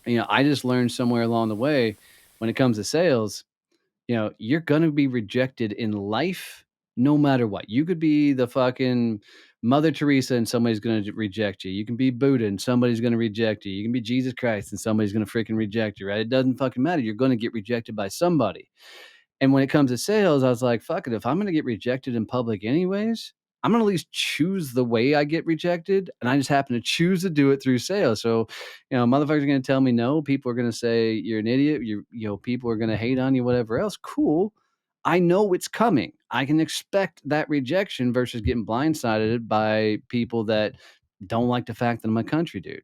I just learned somewhere along the way when it comes to sales, you're going to be rejected in life no matter what. You could be the fucking Mother Teresa and somebody's going to reject you. You can be Buddha and somebody's going to reject you. You can be Jesus Christ and somebody's going to freaking reject you, right? It doesn't fucking matter. You're going to get rejected by somebody. And when it comes to sales, I was like, fuck it. If I'm going to get rejected in public anyways, I'm going to at least choose the way I get rejected. And I just happen to choose to do it through sales. So, motherfuckers are going to tell me no. People are going to say you're an idiot. People are going to hate on you, whatever else. Cool. I know it's coming. I can expect that rejection versus getting blindsided by people that don't like the fact that I'm a country dude.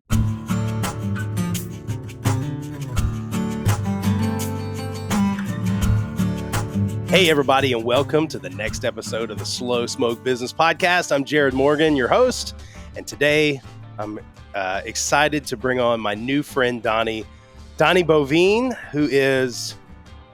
Hey, everybody, and welcome to the next episode of the Slow Smoke Business Podcast. I'm Jarrod Morgan, your host, and today I'm excited to bring on my new friend, Donnie Boivin, who is,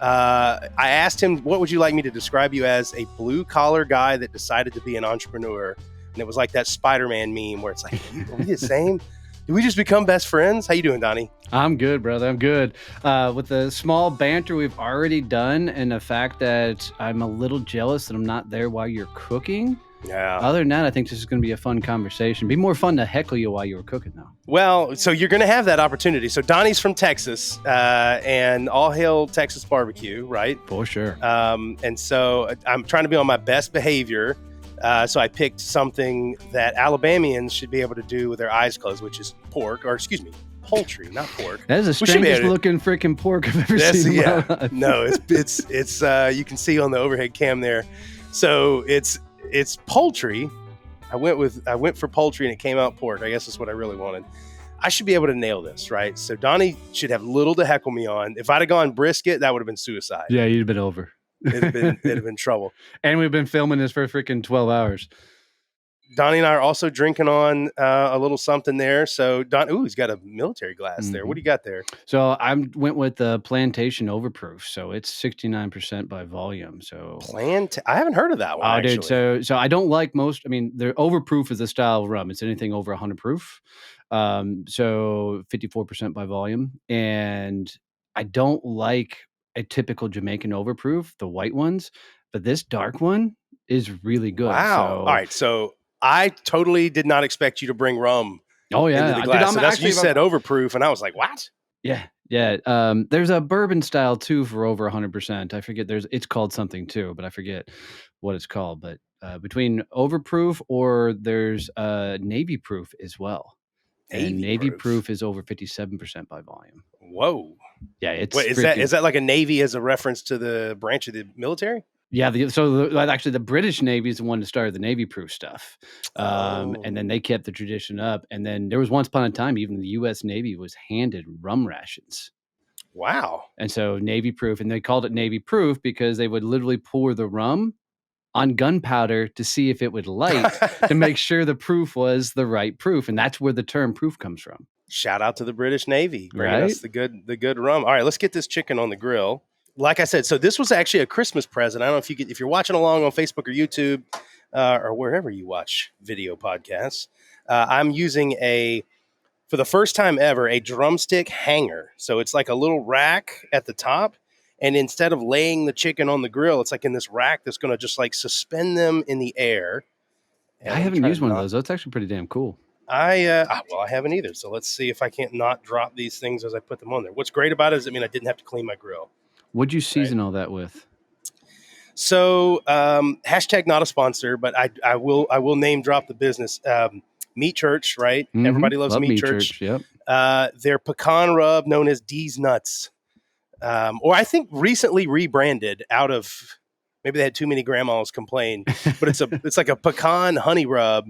I asked him, what would you like me to describe you as? A blue-collar guy that decided to be an entrepreneur. And it was like that Spider-Man meme where it's like, are we the same? Did we just become best friends? How you doing, Donnie? I'm good, brother. I'm good. With the small banter we've already done and the fact that I'm a little jealous that I'm not there while you're cooking. Yeah. Other than that, I think this is going to be a fun conversation. Be more fun to heckle you while you were cooking, though. Well, so you're going to have that opportunity. So Donnie's from Texas, and all hail Texas barbecue, right? For sure. And so I'm trying to be on my best behavior. So I picked something that Alabamians should be able to do with their eyes closed, which is poultry, not pork. That is the strangest looking freaking pork I've ever seen in my life. No, it's you can see on the overhead cam there. So it's poultry. I went for poultry and it came out pork. I guess that's what I really wanted. I should be able to nail this, right? So Donnie should have little to heckle me on. If I'd have gone brisket, that would have been suicide. Yeah, you'd have been over. It'd have been trouble. And we've been filming this for freaking 12 hours. Donnie and I are also drinking on a little something there. So he's got a military glass there. What do you got there? So I went with the Plantation Overproof. So it's 69% by volume. So I haven't heard of that one. Oh, actually. Dude. So I don't like most. I mean, the Overproof is the style of rum. It's anything over 100 proof. So 54% by volume, and I don't like a typical Jamaican Overproof, the white ones, but this dark one is really good. Wow. So, all right. So I totally did not expect you to bring rum. Oh yeah. Into the glass. So that's you said overproof, and I was like, what? Yeah. There's a bourbon style too for over 100%. I forget. It's called something too, but I forget what it's called. But between overproof or there's Navy proof as well. Navy proof is over 57% by volume. Whoa. Yeah, it's is that like a Navy as a reference to the branch of the military? Yeah, actually the British Navy is the one that started the Navy proof stuff. And then they kept the tradition up. And then there was once upon a time, even the U.S. Navy was handed rum rations. Wow. And so Navy proof, and they called it Navy proof because they would literally pour the rum on gunpowder to see if it would light to make sure the proof was the right proof. And that's where the term proof comes from. Shout out to the British Navy bringing us the good rum. All right, let's get this chicken on the grill. Like I said, so this was actually a Christmas present. I don't know if you're watching along on Facebook or YouTube or wherever you watch video podcasts. I'm using for the first time ever, a drumstick hanger. So it's like a little rack at the top. And instead of laying the chicken on the grill, it's like in this rack that's going to just like suspend them in the air. And I haven't used one of those. That's actually pretty damn cool. I haven't either. So let's see if I can't not drop these things as I put them on there. What's great about it is, I didn't have to clean my grill. What'd you season all that with? So hashtag not a sponsor, but I will name drop the business. Meat Church, right? Mm-hmm. Everybody loves Meat Church. Yep. Their pecan rub known as D's Nuts. Or I think recently rebranded out of, maybe they had too many grandmas complain, but it's like a pecan honey rub,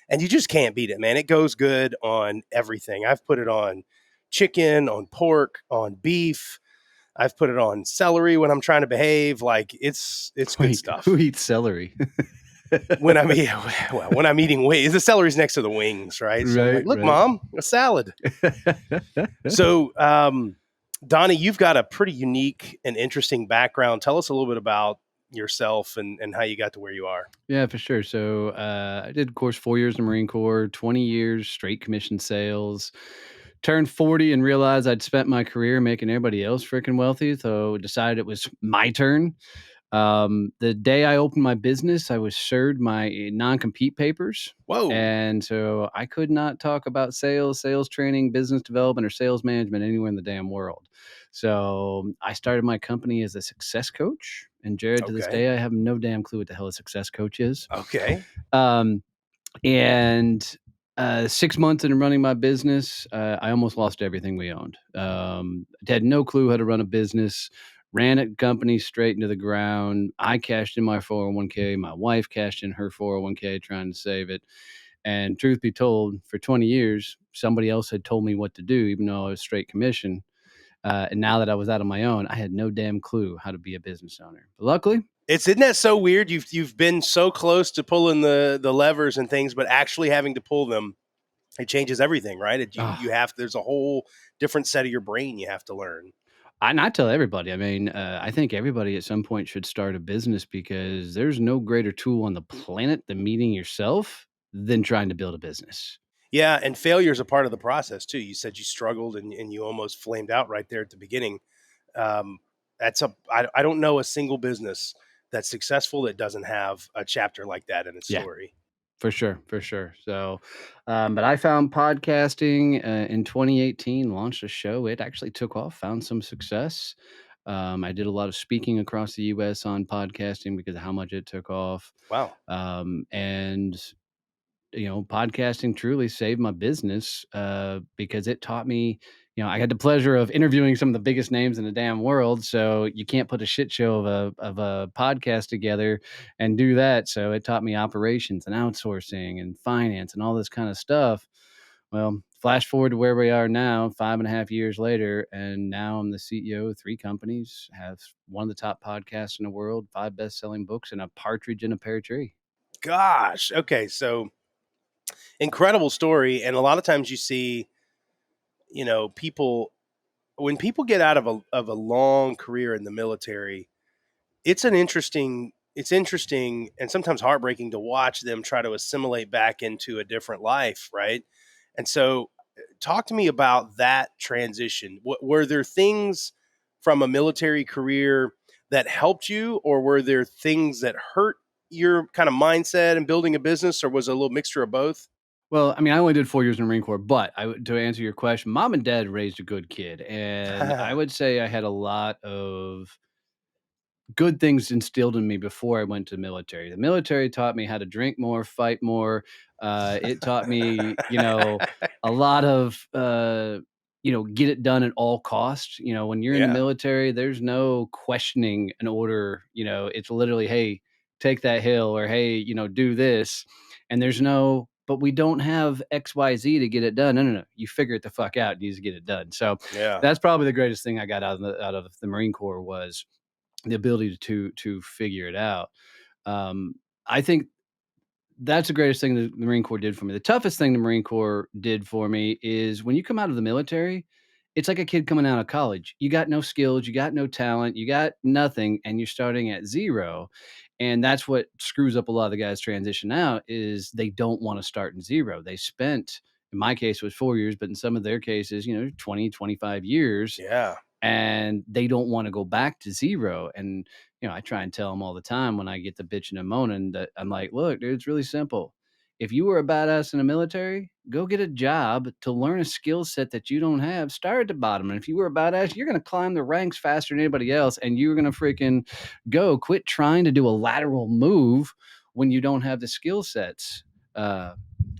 and you just can't beat it, man. It goes good on everything. I've put it on chicken, on pork, on beef. I've put it on celery when I'm trying to behave. Like it's good stuff. Who eats celery? when I'm eating wings, the celery's next to the wings, right? So I'm like, look, Mom, a salad. So, Donnie, you've got a pretty unique and interesting background. Tell us a little bit about yourself and how you got to where you are. Yeah, for sure. So I did, of course, 4 years in the Marine Corps, 20 years straight commission sales, turned 40 and realized I'd spent my career making everybody else freaking wealthy. So decided it was my turn. The day I opened my business, I was served my non-compete papers. Whoa. And so I could not talk about sales, sales training, business development, or sales management anywhere in the damn world. So I started my company as a success coach. And Jared, to this Okay. day, I have no damn clue what the hell a success coach is. Okay. Um, and 6 months into running my business, I almost lost everything we owned. Had no clue how to run a business, ran a company straight into the ground. I cashed in my 401k. My wife cashed in her 401k trying to save it. And truth be told, for 20 years, somebody else had told me what to do, even though I was straight commission. And now that I was out on my own, I had no damn clue how to be a business owner. But luckily, Isn't that so weird? You've been so close to pulling the levers and things, but actually having to pull them, it changes everything, right? You oh, have there's a whole different set of your brain you have to learn. and I tell everybody, I mean, I think everybody at some point should start a business because there's no greater tool on the planet than meeting yourself than trying to build a business. Yeah, and failure is a part of the process too. You said you struggled and you almost flamed out right there at the beginning. Um, I don't know a single business that's successful that doesn't have a chapter like that in its Yeah, story. for sure, for sure. So, but I found podcasting in 2018, launched a show. It actually took off, found some success. I did a lot of speaking across the US on podcasting because of how much it took off. Wow. And podcasting truly saved my business because it taught me, I had the pleasure of interviewing some of the biggest names in the damn world. So you can't put a shit show of a podcast together and do that. So it taught me operations and outsourcing and finance and all this kind of stuff. Well, flash forward to where we are now, 5.5 years later, and now I'm the CEO of 3 companies, have one of the top podcasts in the world, 5 best-selling books, and a partridge in a pear tree. Gosh. Okay. So incredible story. And a lot of times you see, people when people get out of a long career in the military, it's interesting and sometimes heartbreaking to watch them try to assimilate back into a different life, right? And so talk to me about that transition. Were there things from a military career that helped you, or were there things that hurt your kind of mindset and building a business, or was it a little mixture of both? Well, I mean, I only did 4 years in the Marine Corps, but to answer your question, mom and dad raised a good kid, and I would say I had a lot of good things instilled in me before I went to the military. The military taught me how to drink more, fight more. It taught me, a lot of, get it done at all costs. When you're in the Yeah, military, there's no questioning an order. It's literally, hey, take that hill or hey, do this. And there's no, but we don't have XYZ to get it done. No, no, no. You figure it the fuck out. You just get it done. So yeah. that's probably the greatest thing I got out of the Marine Corps was the ability to figure it out. Um, I think that's the greatest thing the Marine Corps did for me. The toughest thing the Marine Corps did for me is when you come out of the military, it's like a kid coming out of college. You got no skills, you got no talent, you got nothing, and you're starting at zero. And that's what screws up a lot of the guys transition out is they don't want to start in zero. They spent, in my case, it was 4 years, but in some of their cases, 20, 25 years Yeah. and they don't want to go back to zero. And I try and tell them all the time when I get the bitching and moaning that I'm like, look, dude, it's really simple. If you were a badass in the military, go get a job to learn a skill set that you don't have. Start at the bottom. And if you were a badass, you're going to climb the ranks faster than anybody else. And you're going to freaking go quit trying to do a lateral move when you don't have the skill sets. I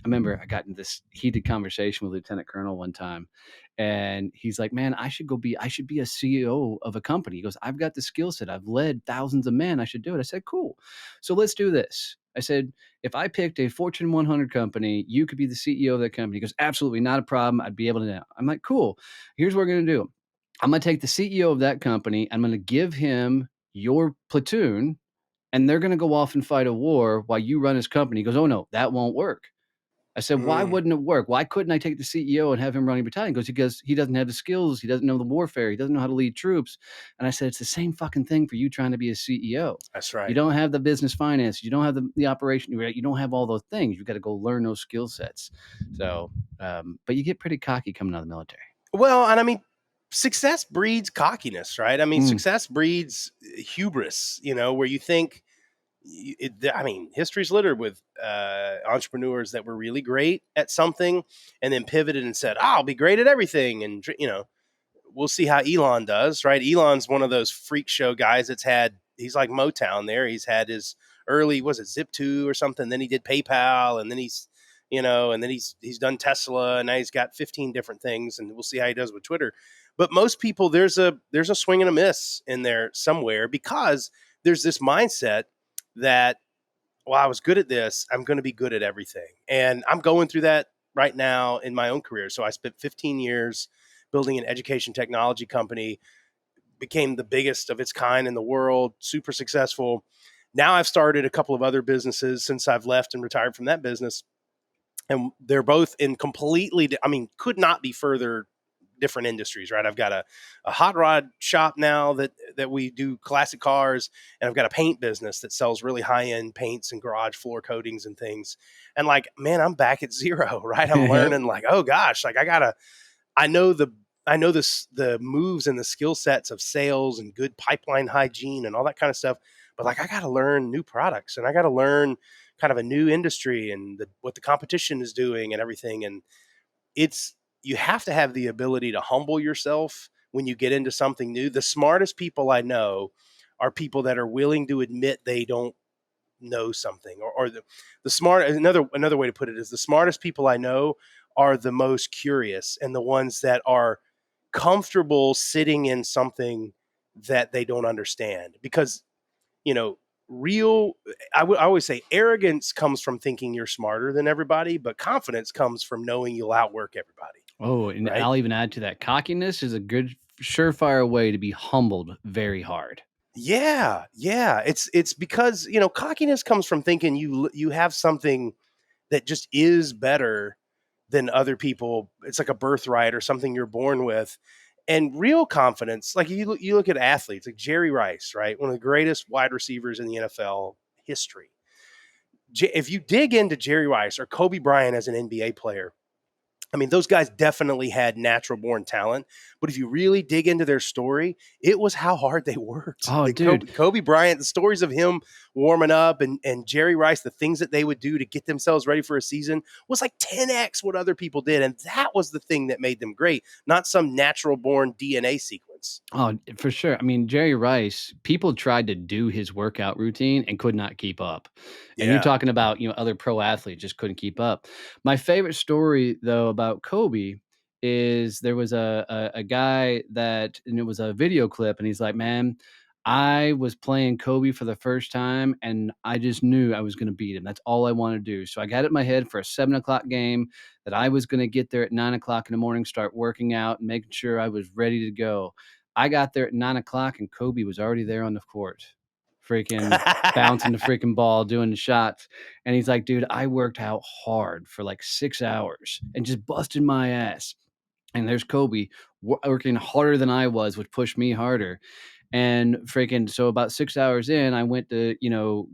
remember I got in this heated conversation with Lieutenant Colonel one time, and he's like, "Man, I should be a CEO of a company." He goes, "I've got the skill set. I've led thousands of men. I should do it." I said, "Cool. So let's do this." I said, "If I picked a Fortune 100 company, you could be the CEO of that company." He goes, "Absolutely not a problem. I'd be able to now." I'm like, "Cool. Here's what we're going to do. I'm going to take the CEO of that company. I'm going to give him your platoon, and they're going to go off and fight a war while you run his company." He goes, "Oh no, that won't work." I said, "Why Mm, wouldn't it work? Why couldn't I take the CEO and have him run your battalion?" He goes, "Because he doesn't have the skills. He doesn't know the warfare. He doesn't know how to lead troops." And I said, "It's the same fucking thing for you trying to be a CEO. that's You right. don't have the business finance. You don't have the operation. Right? You don't have all those things. You got to go learn those skill sets." So, but you get pretty cocky coming out of the military. Well, and I mean, success breeds cockiness, right? I mean, Mm. success breeds hubris, where you think, I mean, history's littered with entrepreneurs that were really great at something and then pivoted and said, I'll be great at everything. And, we'll see how Elon does, right? Elon's one of those freak show guys he's like Motown there. He's had his early, was it Zip2 or something? Then he did PayPal, and then he's done Tesla, and now he's got 15 different things, and we'll see how he does with Twitter. But most people, there's a swing and a miss in there somewhere, because there's this mindset that, well, I was good at this, I'm going to be good at everything. And I'm going through that right now in my own career. So I spent 15 years building an education technology company, became the biggest of its kind in the world, super successful. Now I've started a couple of other businesses since I've left and retired from that business. And they're both in completely, I mean, could not be further different industries, right? I've got a hot rod shop now that we do classic cars, and I've got a paint business that sells really high end paints and garage floor coatings and things. And like, man, I'm back at zero, right? I'm Yep. learning, like, oh gosh, like I know the moves and the skill sets of sales and good pipeline hygiene and all that kind of stuff, but like I got to learn new products, and I got to learn kind of a new industry and what the competition is doing and everything. And it's you have to have the ability to humble yourself when you get into something new. The smartest people I know are people that are willing to admit they don't know something, or the smart, another way to put it is, the smartest people I know are the most curious, and the ones that are comfortable sitting in something that they don't understand. Because, you know real I always say arrogance comes from thinking you're smarter than everybody, but confidence comes from knowing you'll outwork everybody, Oh, and right? I'll even add to that, cockiness is a good surefire way to be humbled very hard. Yeah, yeah. It's because, cockiness comes from thinking you have something that just is better than other people. It's like a birthright or something you're born with. And real confidence, like you look at athletes like Jerry Rice, right? One of the greatest wide receivers in the NFL history. If you dig into Jerry Rice or Kobe Bryant as an NBA player, I mean, those guys definitely had natural born talent, but if you really dig into their story, it was how hard they worked. Oh, That dude. Kobe Bryant, the stories of him warming up, and Jerry Rice, the things that they would do to get themselves ready for a season was like 10x what other people did. And that was the thing that made them great, not some natural born DNA sequence. Oh, for sure. I mean, Jerry Rice, people tried to do his workout routine and could not keep up. And you're Yeah. talking about, other pro athletes just couldn't keep up. My favorite story though about Kobe is there was a guy that, and it was a video clip, and he's like, "Man, I was playing Kobe for the first time and I just knew I was going to beat him. That's all I wanted to do. So I got it in my head for a 7 o'clock game that I was going to get there at 9 o'clock in the morning, start working out and making sure I was ready to go. I got there at 9 o'clock and Kobe was already there on the court, freaking bouncing the freaking ball, doing the shots." And he's like, "Dude, I worked out hard for like 6 hours and just busted my ass. And there's Kobe working harder than I was, which pushed me harder." And freaking, so about 6 hours in, I went to,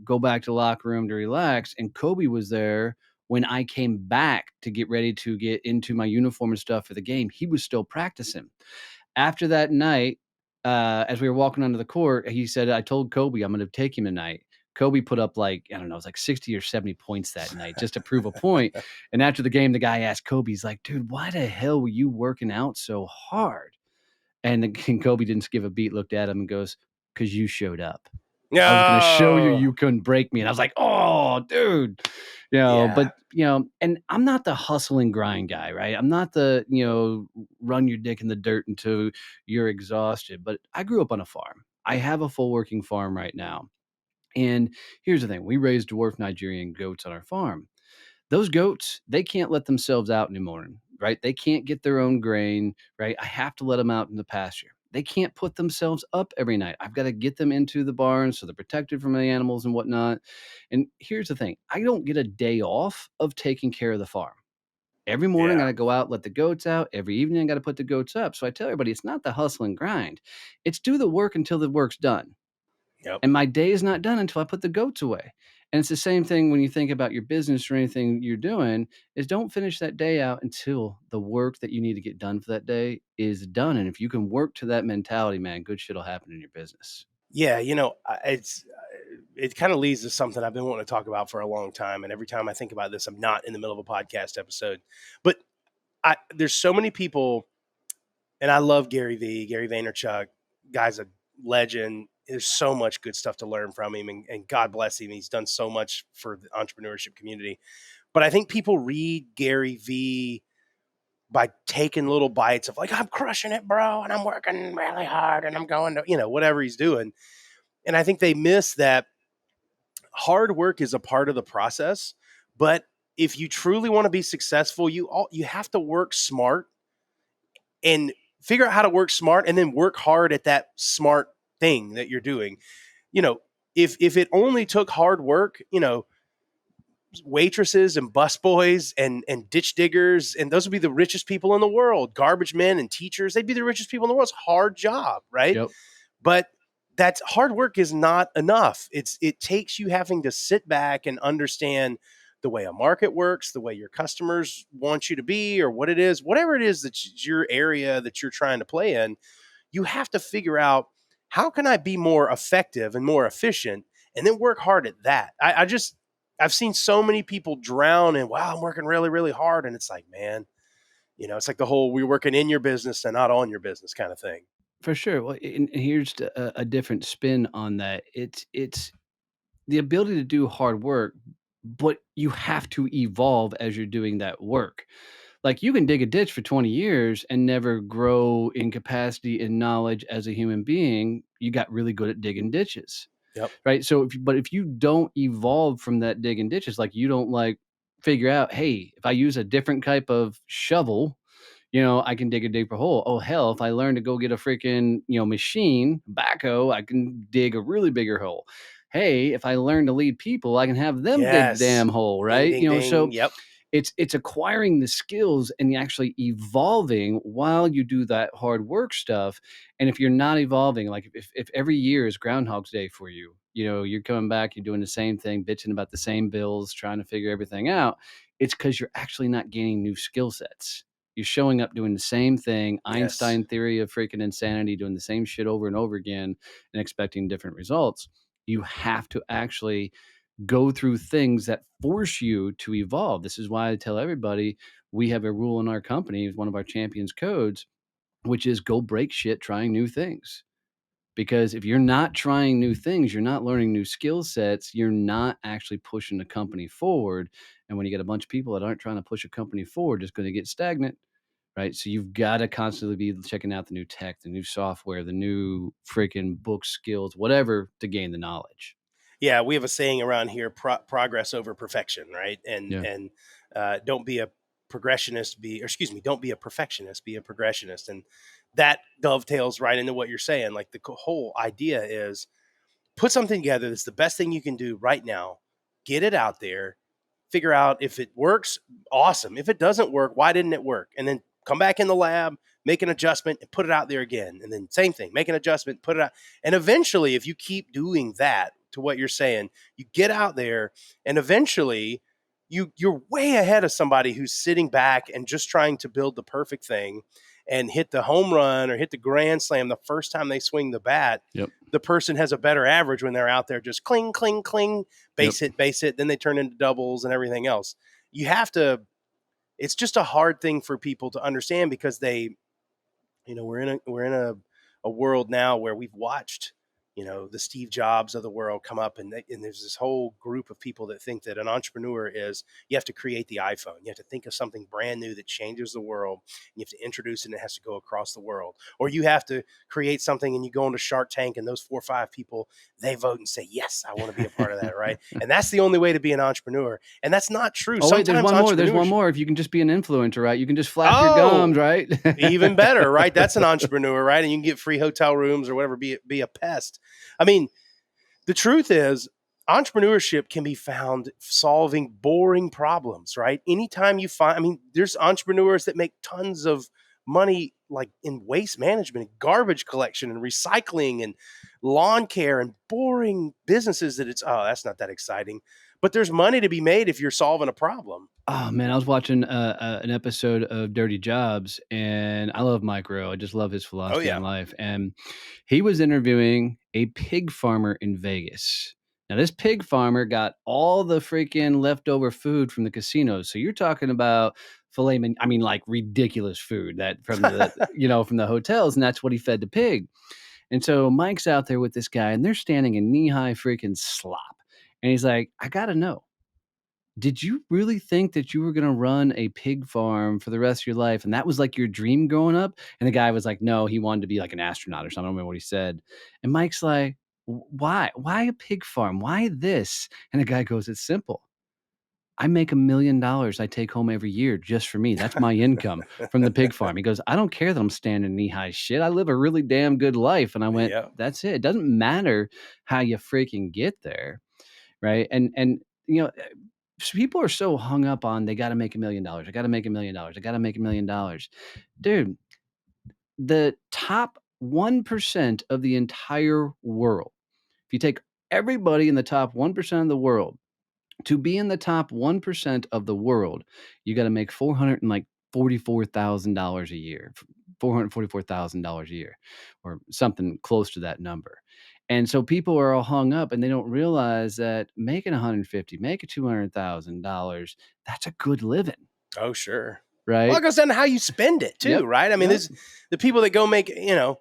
go back to the locker room to relax. And Kobe was there when I came back to get ready to get into my uniform and stuff for the game. He was still practicing. After that night, as we were walking onto the court, he said, "I told Kobe I'm going to take him tonight." Kobe put up like, I don't know, it was like 60 or 70 points that night just to prove a point. And after the game, the guy asked Kobe, he's like, "Dude, why the hell were you working out so hard?" And then Kobe didn't give a beat, looked at him and goes, "'Cause you showed up. I was gonna show you No. you couldn't break me." And I was like, "Oh, dude." But, Yeah. and I'm not the hustle and grind guy, right? I'm not the, run your dick in the dirt until you're exhausted. But I grew up on a farm. I have a full working farm right now. And here's the thing, we raise dwarf Nigerian goats on our farm. Those goats, they can't let themselves out anymore, right? They can't get their own grain, right? I have to let them out in the pasture. They can't put themselves up every night. I've got to get them into the barn so they're protected from the animals and whatnot. And here's the thing, I don't get a day off of taking care of the farm. Every morning, I Yeah. gotta go out, let the goats out. Every evening, I gotta put the goats up. So I tell everybody, it's not the hustle and grind. It's do the work until the work's done. Yep. And my day is not done until I put the goats away. And it's the same thing when you think about your business or anything you're doing, is don't finish that day out until the work that you need to get done for that day is done. And if you can work to that mentality, man, good shit will happen in your business. Yeah. It kind of leads to something I've been wanting to talk about for a long time. And every time I think about this, I'm not in the middle of a podcast episode, but there's so many people, and I love Gary Vaynerchuk, guy's a legend. There's so much good stuff to learn from him, and God bless him. He's done so much for the entrepreneurship community. But I think people read Gary V by taking little bites of like, I'm crushing it, bro, and I'm working really hard, and I'm going to, whatever he's doing. And I think they miss that hard work is a part of the process. But if you truly want to be successful, you have to work smart and figure out how to work smart and then work hard at that smart thing that you're doing. You know, if it only took hard work, waitresses and busboys and ditch diggers, and those would be the richest people in the world. Garbage men and teachers, they'd be the richest people in the world. It's a hard job, right? Yep. But that's hard work is not enough. It takes you having to sit back and understand the way a market works, the way your customers want you to be, or what it is, whatever it is that's your area that you're trying to play in. You have to figure out, how can I be more effective and more efficient, and then work hard at that. I've seen so many people drown in, wow, I'm working really, really hard. And it's like, man, it's like the whole we're working in your business and not on your business kind of thing. For sure. Well, and here's a different spin on that. It's the ability to do hard work, but you have to evolve as you're doing that work. Like, you can dig a ditch for 20 years and never grow in capacity and knowledge as a human being. You got really good at digging ditches, Yep. right? So if you don't evolve from that digging ditches, like, you don't like figure out, hey, if I use a different type of shovel, I can dig a deeper hole. Oh, hell, if I learn to go get a freaking, machine, backhoe, I can dig a really bigger hole. Hey, if I learn to lead people, I can have them dig the Yes. damn hole, Ding, right? ding, ding. So Yep. it's acquiring the skills and actually evolving while you do that hard work stuff. And if you're not evolving, like, if every year is Groundhog's Day for you, you're coming back, you're doing the same thing, bitching about the same bills, trying to figure everything out, it's because you're actually not gaining new skill sets. You're showing up doing the same thing, Yes. Einstein theory of freaking insanity, doing the same shit over and over again and expecting different results. You have to actually go through things that force you to evolve. This is why I tell everybody, we have a rule in our company, one of our champions codes, which is go break shit trying new things. Because if you're not trying new things, you're not learning new skill sets, you're not actually pushing the company forward. And when you get a bunch of people that aren't trying to push a company forward, it's going to get stagnant, right? So you've got to constantly be checking out the new tech, the new software, the new freaking book skills, whatever, to gain the knowledge. Yeah, we have a saying around here: progress over perfection, right? Yeah. And don't be a progressionist, don't be a perfectionist, be a progressionist, and that dovetails right into what you're saying. Like, the whole idea is, put something together that's the best thing you can do right now, get it out there, figure out if it works, awesome. If it doesn't work, why didn't it work? And then come back in the lab, make an adjustment, and put it out there again. And then same thing, make an adjustment, put it out. And eventually, if you keep doing that, to what you're saying, you get out there, and eventually you're way ahead of somebody who's sitting back and just trying to build the perfect thing and hit the home run or hit the grand slam the first time they swing the bat. Yep. The person has a better average when they're out there just cling, cling, cling, Yep. base hit. Then they turn into doubles and everything else. You have to, it's just a hard thing for people to understand, because we're in a world now where we've watched, the Steve Jobs of the world come up, and there's this whole group of people that think that an entrepreneur is, you have to create the iPhone, you have to think of something brand new that changes the world, and you have to introduce it, and it has to go across the world, or you have to create something and you go into Shark Tank, and those 4 or 5 people, they vote and say, yes, I want to be a part of that, right? And that's the only way to be an entrepreneur, and that's not true. Oh, wait, there's Sometimes one more. There's one entrepreneurs, more. If you can just be an influencer, right? You can just flap your gums, oh, right? even better, right? That's an entrepreneur, right? And you can get free hotel rooms or whatever, be a pest. I mean, the truth is, entrepreneurship can be found solving boring problems, right? Anytime you find, I mean, there's entrepreneurs that make tons of money, like in waste management and garbage collection and recycling and lawn care and boring businesses that it's, oh, that's not that exciting. But there's money to be made if you're solving a problem. Oh, man, I was watching, an episode of Dirty Jobs, and I love Mike Rowe. I just love his Oh, philosophy yeah. on life, and he was interviewing a pig farmer in Vegas. Now, this pig farmer got all the freaking leftover food from the casinos, so you're talking about filet mignon, I mean, like, ridiculous food that from from the hotels, and that's what he fed the pig, and so Mike's out there with this guy, and they're standing in knee-high freaking slop, and he's like, "I gotta know, did you really think that you were gonna run a pig farm for the rest of your life, and that was, like, your dream growing up?" And the guy was like, "No, he wanted to be, like, an astronaut or something." I don't remember what he said. And Mike's like, Why? Why a pig farm? Why this?" And the guy goes, "It's simple. I make $1,000,000 I take home every year just for me. That's my income from the pig farm." He goes, "I don't care that I'm standing knee-high shit. I live a really damn good life." And I went, Yeah. "That's it. It doesn't matter how you freaking get there." Right? And, people are so hung up on they gotta make $1,000,000. I gotta make $1,000,000. I gotta make $1,000,000. Dude, the top 1% of the entire world, if you take everybody in the top 1% of the world, to be in the top 1% of the world, you gotta make 400 and, like, $44,000 a year, $444,000 a year, or something close to that number. And so people are all hung up, and they don't realize that making 150, making $200,000, that's a good living, Oh, sure. Well, it right? goes down to how you spend it too, Yep, right? I mean, yep. this the people that go make, I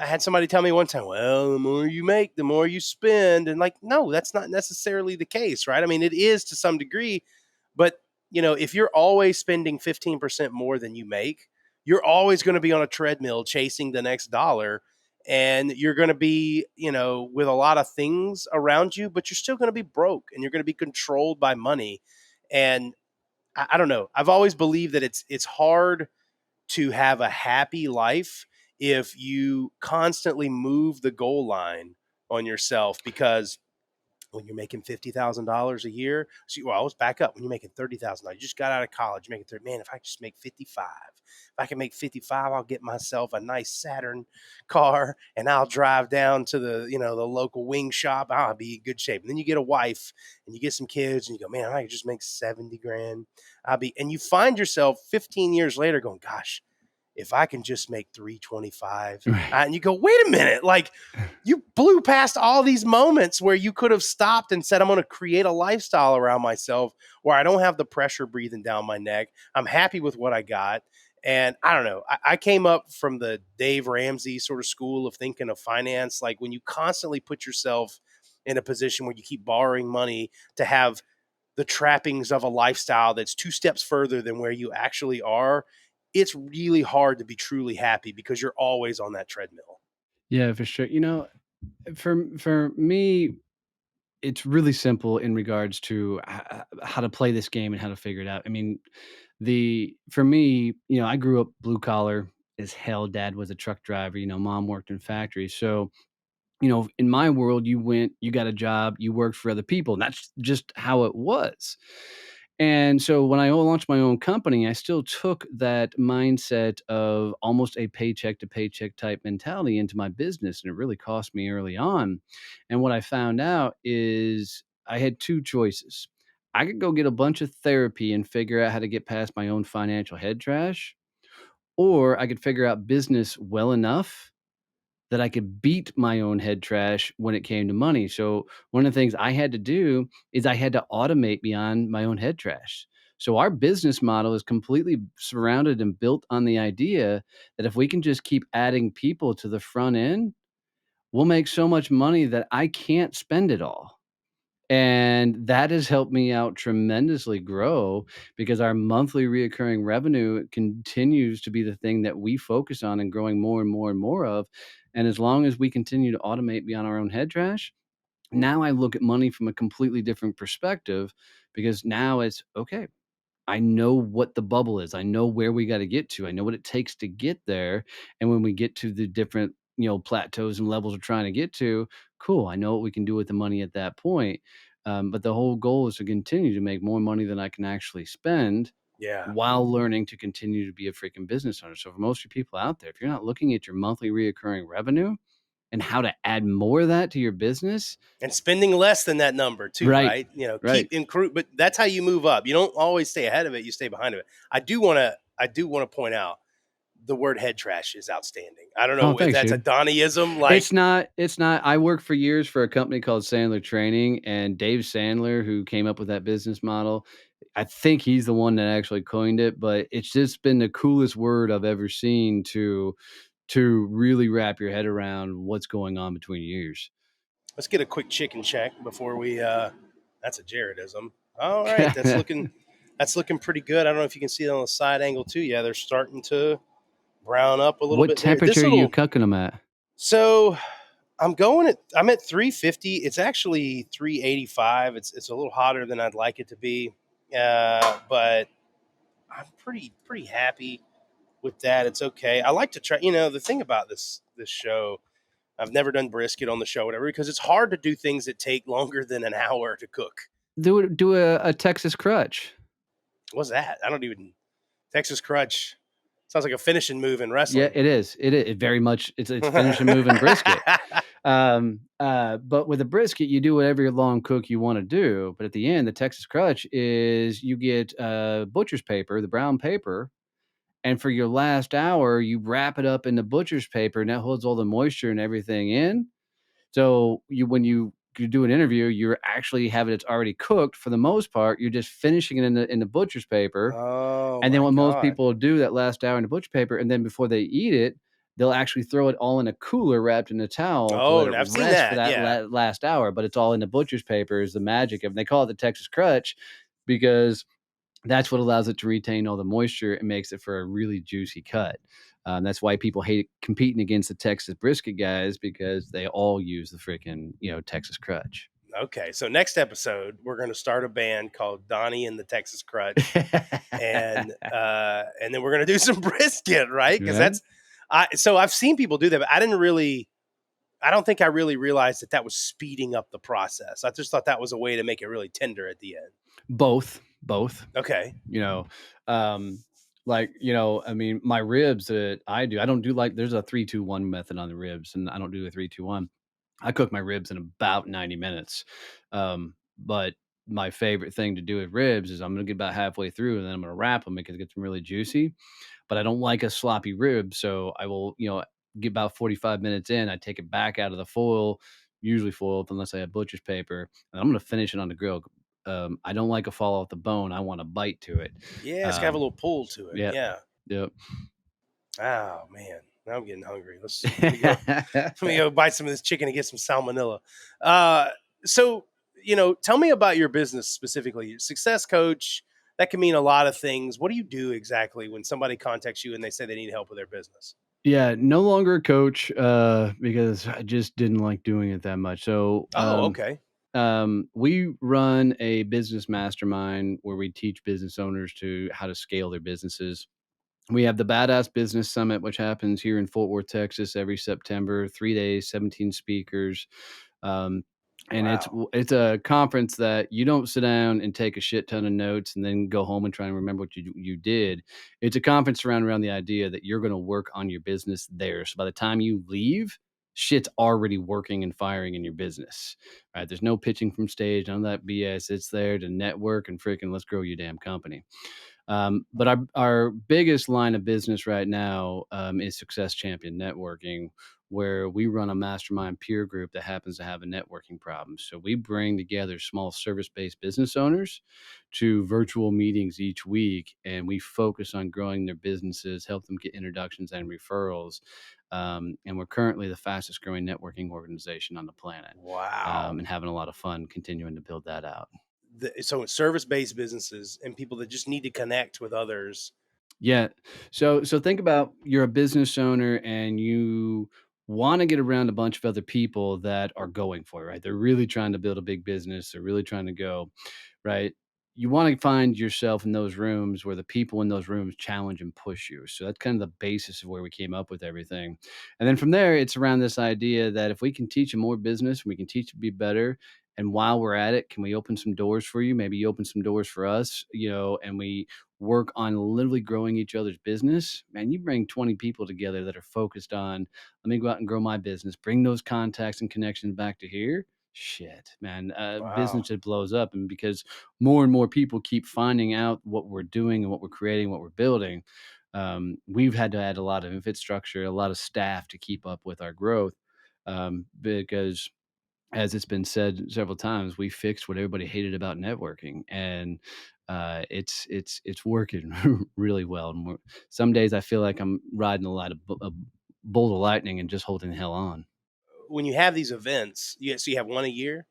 had somebody tell me one time, well, the more you make, the more you spend. And like, no, that's not necessarily the case, right? I mean, it is to some degree, but if you're always spending 15% more than you make, you're always going to be on a treadmill chasing the next dollar. And you're going to be, with a lot of things around you, but you're still going to be broke and you're going to be controlled by money. And I don't know. I've always believed that it's hard to have a happy life if you constantly move the goal line on yourself, because when you're making $50,000 a year, well, let's back up. When you're making $30,000, you just got out of college, you're making 30. Man, if I just make 55, if I can make 55, I'll get myself a nice Saturn car, and I'll drive down to the local wing shop. I'll be in good shape. And then you get a wife, and you get some kids, and you go, man, I could just make 70 grand. And you find yourself 15 years later going, gosh, if I can just make 325, Right. and you go, wait a minute, like, you blew past all these moments where you could have stopped and said, I'm going to create a lifestyle around myself where I don't have the pressure breathing down my neck. I'm happy with what I got. And I don't know. I came up from the Dave Ramsey sort of school of thinking of finance. Like, when you constantly put yourself in a position where you keep borrowing money to have the trappings of a lifestyle that's 2 steps further than where you actually are, it's really hard to be truly happy because you're always on that treadmill. Yeah, for sure. For me, it's really simple in regards to how to play this game and how to figure it out. I mean, the for me, I grew up blue collar as hell. Dad was a truck driver. Mom worked in factories. So, in my world, you got a job, you worked for other people, and that's just how it was. And so when I launched my own company, I still took that mindset of almost a paycheck to paycheck type mentality into my business, and it really cost me early on. And what I found out is I had two choices. I could go get a bunch of therapy and figure out how to get past my own financial head trash, or I could figure out business well enough that I could beat my own head trash when it came to money. So one of the things I had to do is I had to automate beyond my own head trash. So our business model is completely surrounded and built on the idea that if we can just keep adding people to the front end, we'll make so much money that I can't spend it all. And that has helped me out tremendously grow because our monthly reoccurring revenue continues to be the thing that we focus on and growing more and more and more of. And as long as we continue to automate beyond our own head trash, now I look at money from a completely different perspective because now it's okay. I know what the bubble is. I know where we got to get to. I know what it takes to get there. And when we get to the different, plateaus and levels we're trying to get to, cool. I know what we can do with the money at that point. But the whole goal is to continue to make more money than I can actually spend Yeah. while learning to continue to be a freaking business owner. So for most of you people out there, if you're not looking at your monthly reoccurring revenue and how to add more of that to your business, And spending less than that number too, right, right? right. Keep increase, but that's how you move up. You don't always stay ahead of it; you stay behind of it. I do want to point out the word head trash is outstanding. I don't Oh, know if thanks, that's a dude. Donnieism, like It's not. I worked for years for a company called Sandler Training, and Dave Sandler, who came up with that business model, I think he's the one that actually coined it, but it's just been the coolest word I've ever seen to really wrap your head around what's going on between your ears. let's get a quick chicken check before we. That's a Jarrodism. All right, that's looking pretty good. I don't know if you can see it on the side angle too. Yeah, they're starting to brown up a little What bit there. This temperature are you little cooking them at? so I'm at 350. It's actually 385. It's a little hotter than I'd like it to be. But I'm pretty happy with that. It's okay. I like to try, the thing about this show, I've never done brisket on the show, whatever, because it's hard to do things that take longer than an hour to cook. Do a Texas crutch. What's that? I don't even Texas crutch. Sounds like a finishing move in Yeah, wrestling. it is. It very much it's finishing moving brisket. But with a brisket, you do whatever long cook you want to do. But at the end, the Texas crutch is you get butcher's paper, the brown paper, and for your last hour, you wrap it up in the butcher's paper, and that holds all the moisture and everything in. So when you do an interview, you're actually have it's already cooked for the most part. You're just finishing it in the butcher's paper, Oh and then my what most god. people do that last hour in the butcher paper, and then before they eat it, they'll actually throw it all in a cooler wrapped in a towel to let Oh, it now I've seen rest for that. that Yeah. last hour. But it's all in the butcher's paper is the magic of. And they call it the Texas crutch because that's what allows it to retain all the moisture and makes it for a really juicy cut. That's why people hate competing against the Texas brisket guys because they all use the freaking Texas crutch. Okay. So next episode, we're going to start a band called Donnie and the Texas Crutch, and then we're gonna do some brisket, right? Because Yeah. that's so I've seen people do that, but I don't think I really realized that was speeding up the process. I just thought that was a way to make it really tender at the end. Both. Okay. You know, um, I mean, my ribs that I don't do like there's a 3-2-1 method on the ribs, and I don't do a 3-2-1. I cook my ribs in about 90 minutes. But my favorite thing to do with ribs is I'm gonna get about halfway through and then I'm gonna wrap them because it gets them really juicy. But I don't like a sloppy rib, so I will, get about 45 minutes in, I take it back out of the foil, usually foiled unless I have butcher's paper, and I'm gonna finish it on the grill. I don't like a fall off the bone. I want a bite to it. Yeah, it's got to have a Um, little pull to it. yep, Yeah. yep. Oh man, now I'm getting hungry. Let me go bite some of this chicken and get some salmonella. Uh, so tell me about your business specifically. Success coach. That can mean a lot of things. What do you do exactly when somebody contacts you and they say they need help with their business? Yeah, no longer a coach, because I just didn't like doing it that much. So, Oh, okay. we run a business mastermind where we teach business owners to how to scale their businesses. We have the Badass Business Summit, which happens here in Fort Worth, Texas, every September, 3 days, 17 speakers. Um, and Wow. it's a conference that you don't sit down and take a shit ton of notes and then go home and try and remember what you did. It's a conference surrounded around the idea that you're going to work on your business there. So by the time you leave, shit's already working and firing in your business. Right? There's no pitching from stage, none of that BS. It's there to network and freaking let's grow your damn company. But our biggest line of business right now is Success Champion Networking, where we run a mastermind peer group that happens to have a networking problem. So we bring together small service based business owners to virtual meetings each week, and we focus on growing their businesses, help them get introductions and referrals. And we're currently the fastest growing networking organization on the planet, Wow. and having a lot of fun continuing to build that out. So it's service-based businesses and people that just need to connect with others. Yeah. So think about you're a business owner and you want to get around a bunch of other people that are going for it, right? They're really trying to build a big business. They're really trying to go, right? You want to find yourself in those rooms where the people in those rooms challenge and push you. So that's kind of the basis of where we came up with everything. And then from there, it's around this idea that if we can teach you more business, we can teach you to be better. And while we're at it, can we open some doors for you? Maybe you open some doors for us, and we work on literally growing each other's business. Man, you bring 20 people together that are focused on, let me go out and grow my business, bring those contacts and connections back to here. Shit, man, business Wow. just blows up. And because more and more people keep finding out what we're doing and what we're creating, what we're building, we've had to add a lot of infrastructure, a lot of staff to keep up with our growth. Because as it's been said several times, we fixed what everybody hated about networking, and it's working really well. And some days I feel like I'm riding a bolt of lightning and just holding the hell on. When you have these events, so you have one a year?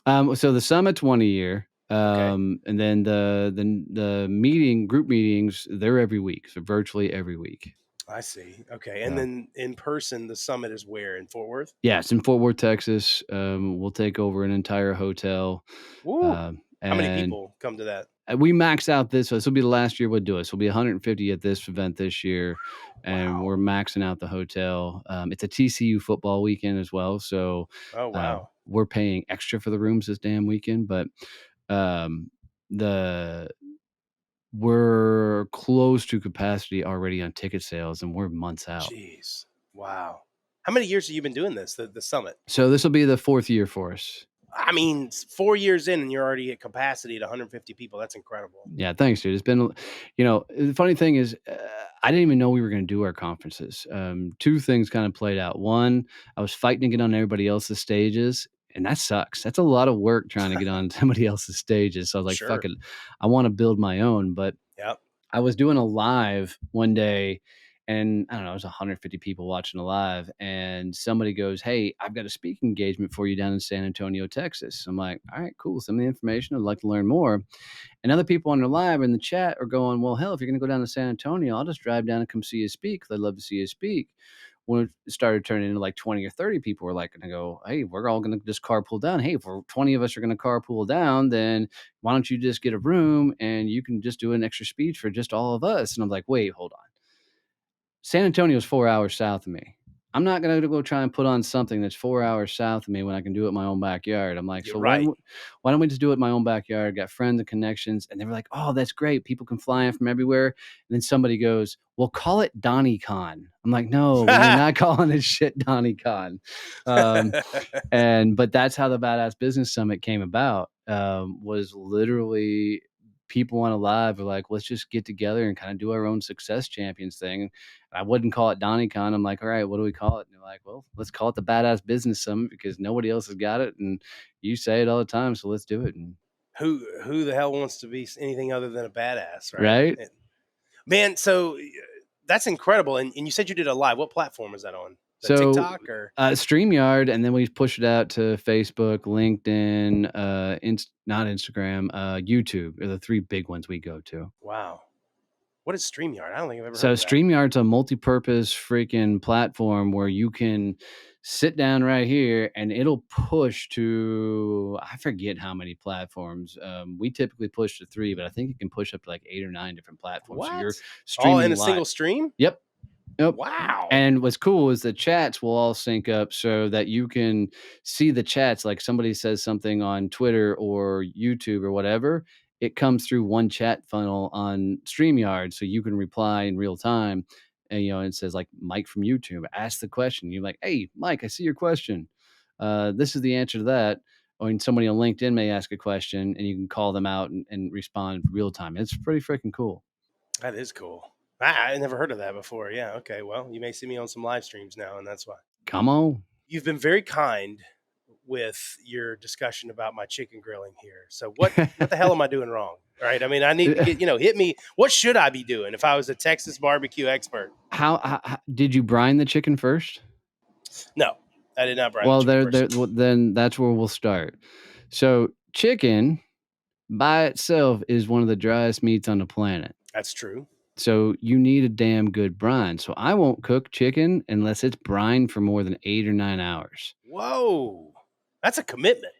So the summit's one a year, Okay. and then the group meetings, they're every week, so virtually every week. I see. Okay. And So then in person, the summit is where, in Fort Worth? yeah, it's in Fort Worth, Texas. We'll take over an entire hotel, Woo. How many and people come to that? we max out this, so this will be the last year we'll do it. So we'll be 150 at this event this year, and Wow. we're maxing out the hotel. It's a TCU football weekend as well, so Oh, wow. we're paying extra for the rooms this damn weekend. But um, the we're close to capacity already on ticket sales, and we're months out. Jeez. Wow. How many years have you been doing this, the summit? So this will be the fourth year for us. I mean, 4 years in and you're already at capacity at 150 people. That's incredible. Yeah, thanks, dude. It's been, the funny thing is, I didn't even know we were going to do our conferences. Two things kind of played out. One, I was fighting to get on everybody else's stages, and that sucks. That's a lot of work trying to get on somebody else's stages. So I was like, fuck Sure. it. I want to build my own. But Yep. I was doing a live one day, and I don't know, it was 150 people watching a live, and somebody goes, "Hey, I've got a speaking engagement for you down in San Antonio, Texas." I'm like, "All right, cool. Send me the information. I'd like to learn more." And other people on the live or in the chat are going, "Well, hell, if you're going to go down to San Antonio, I'll just drive down and come see you speak. I'd love to see you speak." When it started turning into like 20 or 30 people were like going to go, "Hey, we're all going to just carpool down. Hey, if we're 20 of us are going to carpool down, then why don't you just get a room and you can just do an extra speech for just all of us?" And I'm like, "Wait, hold on. San Antonio is 4 hours south of me. I'm not gonna go try and put on something that's 4 hours south of me when I can do it in my own backyard." I'm like, You're "So right. why don't we just do it in my own backyard?" Got friends and connections, and they were like, "Oh, that's great. People can fly in from everywhere." And then somebody goes, "Well, call it Donnie Con." I'm like, "No, we are not calling it shit Donnie Con." Um, but that's how the Badass Business Summit came about, was literally people on a live were like, let's just get together and kind of do our own success champions thing. And I wouldn't call it DonnieCon. I'm like, all right, what do we call it? And they're like, well, let's call it the Badass Business Summit because nobody else has got it. And you say it all the time. So let's do it. And Who the hell wants to be anything other than a badass, right? right. Man, so that's incredible. And you said you did a live. What platform is that on? The So TikTok or StreamYard, and then we push it out to Facebook, LinkedIn, not Instagram, YouTube are the three big ones we go to. wow. What is StreamYard? I don't think I've ever So heard of that. StreamYard's a multi-purpose freaking platform where you can sit down right here and it'll push to, I forget how many platforms. We typically push to 3, but I think you can push up to like 8 or 9 different platforms. So you're What? All in streaming a live. single stream? Yep. Yep. Wow. And what's cool is the chats will all sync up so that you can see the chats. Like somebody says something on Twitter or YouTube or whatever, it comes through one chat funnel on StreamYard, so you can reply in real time. And it says like Mike from YouTube ask the question. You're like, "Hey, Mike, I see your question. This is the answer to that." Or somebody on LinkedIn may ask a question, and you can call them out and respond real time. It's pretty freaking cool. That is cool. I never heard of that before. Yeah. Okay. Well, you may see me on some live streams now, and that's why. Come on. You've been very kind with your discussion about my chicken grilling here. So what the hell am I doing wrong? Right? I mean, I need to get, hit me. What should I be doing if I was a Texas barbecue expert? How did you brine the chicken first? No, I did not brine the Well, chicken first. well, then that's where we'll start. So, chicken by itself is one of the driest meats on the planet. That's true. So, you need a damn good brine. So, I won't cook chicken unless it's brined for more than 8 or 9 hours. Whoa. That's a commitment.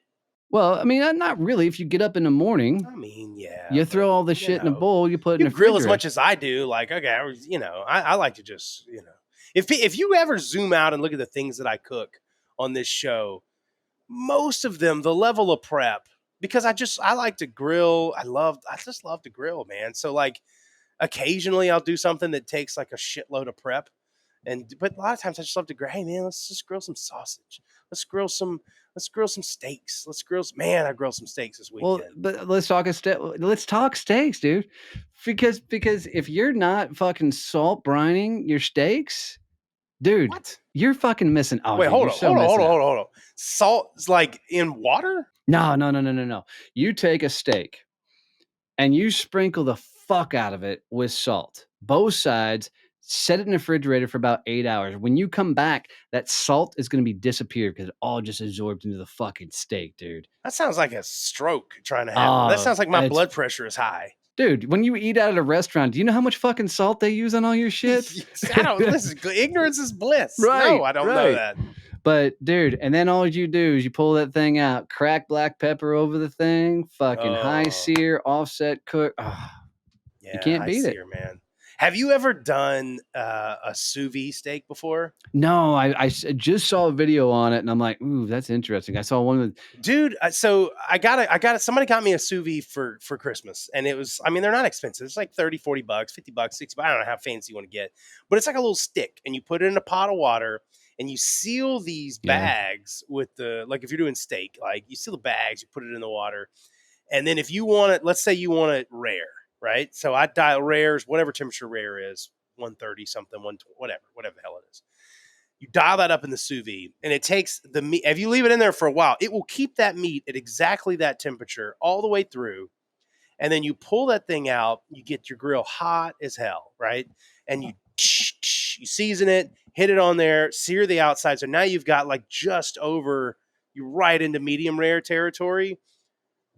Well, I mean, not really. If you get up in the morning, I mean, yeah, you but throw all the shit in a bowl, you put it in you the grill as refrigerator. much as I do. Like, okay, I like to just, if you ever zoom out and look at the things that I cook on this show, most of them, the level of prep, because I like to grill. I just love to grill, man. So like occasionally I'll do something that takes like a shitload of prep. But a lot of times I just love to grill. Hey man, let's just grill some sausage. Let's grill some steaks. Man, I grilled some steaks this Well, weekend. but let's talk steaks, dude. Because if you're not fucking salt brining your steaks, dude, What? you're fucking missing. Oh, Wait, dude, hold you're on, so hold on, hold missing on, out. hold on, hold on. Salt is like in water? No. You take a steak and you sprinkle the fuck out of it with salt. Both sides, set it in the refrigerator for about 8 hours. When you come back, that salt is gonna be disappeared because it all just absorbed into the fucking steak, dude. That sounds like a stroke trying to happen. That Oh, sounds like my it's blood pressure is high. dude, when you eat out at a restaurant, do you know how much fucking salt they use on all your shit? I don't listen. Ignorance is bliss. No, Right, I don't know right. that. But dude, and then all you do is you pull that thing out, crack black pepper over the thing, fucking high Oh, sear, offset cook. You yeah, can't I beat see it. her, man. Have you ever done a sous vide steak before? No, just saw a video on it and I'm like, ooh, that's interesting. I saw one of the Dude, so somebody got me a sous vide for Christmas, and it was, I mean, they're not expensive. It's like 30, 40 bucks, 50 bucks, 60 bucks. I don't know how fancy you want to get, but it's like a little stick, and you put it in a pot of water, and you seal these yeah. bags with like if you're doing steak, like you seal the bags, you put it in the water, and then if you want it, let's say you want it rare, right? So I dial rares, whatever temperature rare is, 130 something, whatever the hell it is. You dial that up in the sous vide, and it takes the meat. If you leave it in there for a while, it will keep that meat at exactly that temperature all the way through. And then you pull that thing out, you get your grill hot as hell, right? And you season it, hit it on there, sear the outside. So now you've got like just over, you're right into medium rare territory.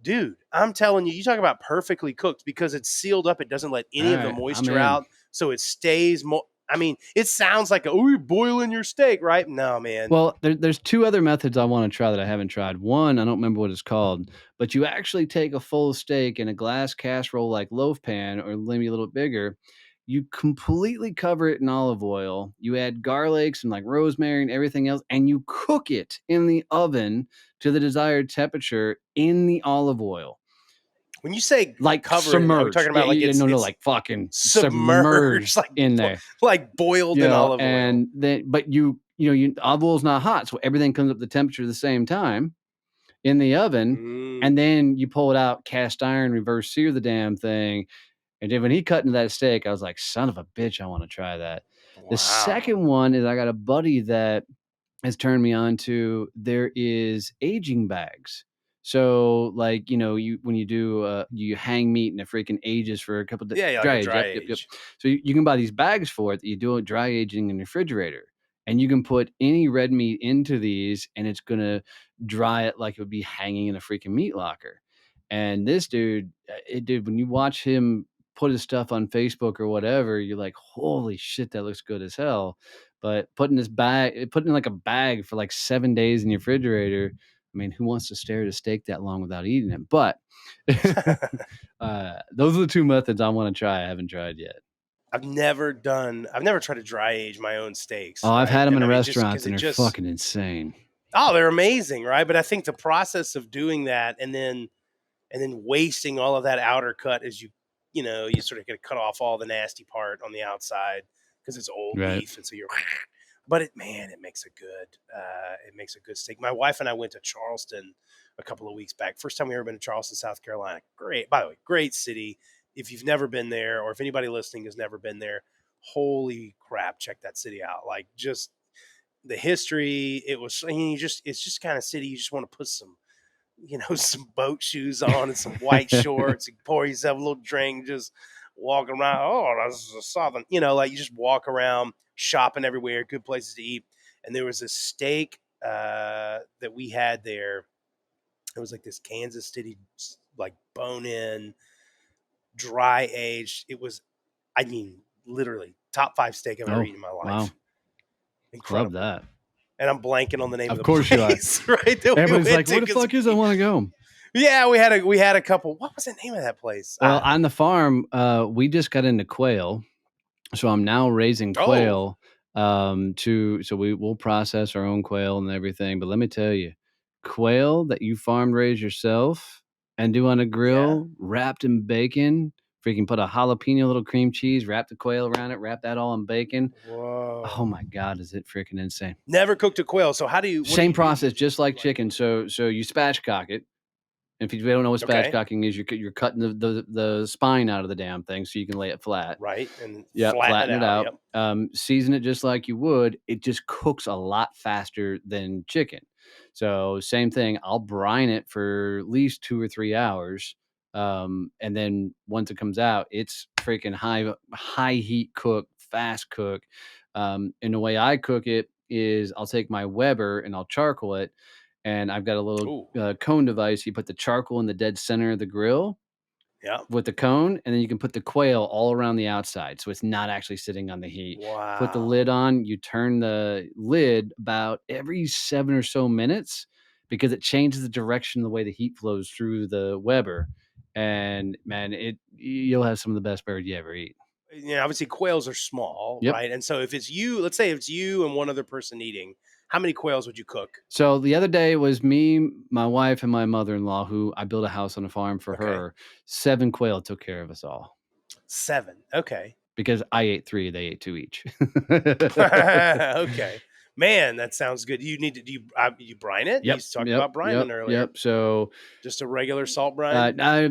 Dude, I'm telling you, you talk about perfectly cooked because it's sealed up. It doesn't let All any of the right, I'm moisture in. out. So it stays more. I mean, it sounds like, oh, you're boiling your steak, right? No, man. Well, there's two other methods I want to try that I haven't tried. One, I don't remember what it's called, but you actually take a full steak in a glass casserole like loaf pan or maybe a little bit bigger. You completely cover it in olive oil. You add garlics and like rosemary and everything else, and you cook it in the oven to the desired temperature in the olive oil. When you say Like cover it, are we talking submerged. Yeah, about like no, it's like fucking submerged, submerged in there. like boiled You in know, olive oil? and then but olive oil's not hot, so everything comes up to temperature at the same time in the oven, Mm, and then you pull it out, cast iron, reverse sear the damn thing, and then when he cut into that steak, I was like, "Son of a bitch, I wanna try that." The wow. second one is I got a buddy that has turned me on to there is aging bags. So, like, you when you do, you hang meat and it freaking ages for a couple of Yeah, like dry a age, dry yep. age. So you can buy these bags for it that you do it dry aging in the refrigerator, and you can put any red meat into these, and it's gonna dry it like it would be hanging in a freaking meat locker. And this dude, when you watch him put his stuff on Facebook or whatever, you're like, "Holy shit, that looks good as hell." But putting in like a bag for like 7 days in your refrigerator, I mean, who wants to stare at a steak that long without eating it? But, those are the 2 methods I wanna try, I haven't tried yet. I've never tried to dry age my own Oh, steaks, I've right? had them And in I mean, just restaurants because and it they're just, fucking insane. oh, they're amazing, right? But I think the process of doing that and then wasting all of that outer cut as you sort of get to cut off all the nasty part on the outside because it's old Right. beef, and so you're. But it makes a good steak. My wife and I went to Charleston a couple of weeks back. First time we ever been to Charleston, South Carolina. Great, by the way, great city. if you've never been there, or if anybody listening has never been there, holy crap, check that city out. Like, just the history. It was, it's just kind of city you just want to put some, some boat shoes on and some white shorts, and pour yourself a little drink, just walk around. Oh, this is a southern, like you just walk around, shopping everywhere, good places to eat. And there was a steak that we had there. It was like this Kansas City, like bone in, dry aged. It was, literally top 5 steak I've ever Oh, eaten in my wow. life. Love Incredible. that. And I'm blanking on the name of Of the course you are. place, right? That we Everybody's went like, to where the because fuck is I want to go? yeah, we had a couple. What was the name of that place? Well, on the farm, we just got into quail. So I'm now raising Oh, quail so we'll process our own quail and everything. But let me tell you, quail that you farm raise yourself and do on a yeah. grill, wrapped in bacon, freaking put a jalapeno little cream cheese, wrap the quail around it, wrap that all in bacon. Oh Whoa. my God, is it freaking insane? Never cooked a quail. So what do Same you do? process, just like chicken. So you spatchcock it. If you don't know what Okay. spatchcocking is, you're cutting the spine out of the damn thing so you can lay it flat. Right. And Yep, flatten it flatten it out. out. Yep. Season it just like you would. It just cooks a lot faster than chicken. So same thing. I'll brine it for at least 2 or 3 hours, and then once it comes out, it's freaking high heat cook, fast cook. And the way I cook it is I'll take my Weber and I'll charcoal it, and I've got a little Ooh. cone device. You put the charcoal in the dead center of the grill Yeah. with the cone, and then you can put the quail all around the outside, so it's not actually sitting on the heat. Put the Wow. lid on, you turn the lid about every 7 or so minutes because it changes the direction of the way the heat flows through the Weber, and man, you'll have some of the best bird you ever eat. Obviously quails are small, Yep. right? And so if it's you, let's say it's you and one other person eating, how many quails would you cook? So the other day it was me, my wife, and my mother-in-law who I built a house on a farm for Okay. her. 7 quail took care of us all 7. Okay. because I ate 3, they ate 2 each. Okay. Man, that sounds good. You need to you brine it? You Yep, talked yep, about brining yep, earlier. yep. So, Just a regular salt brine? I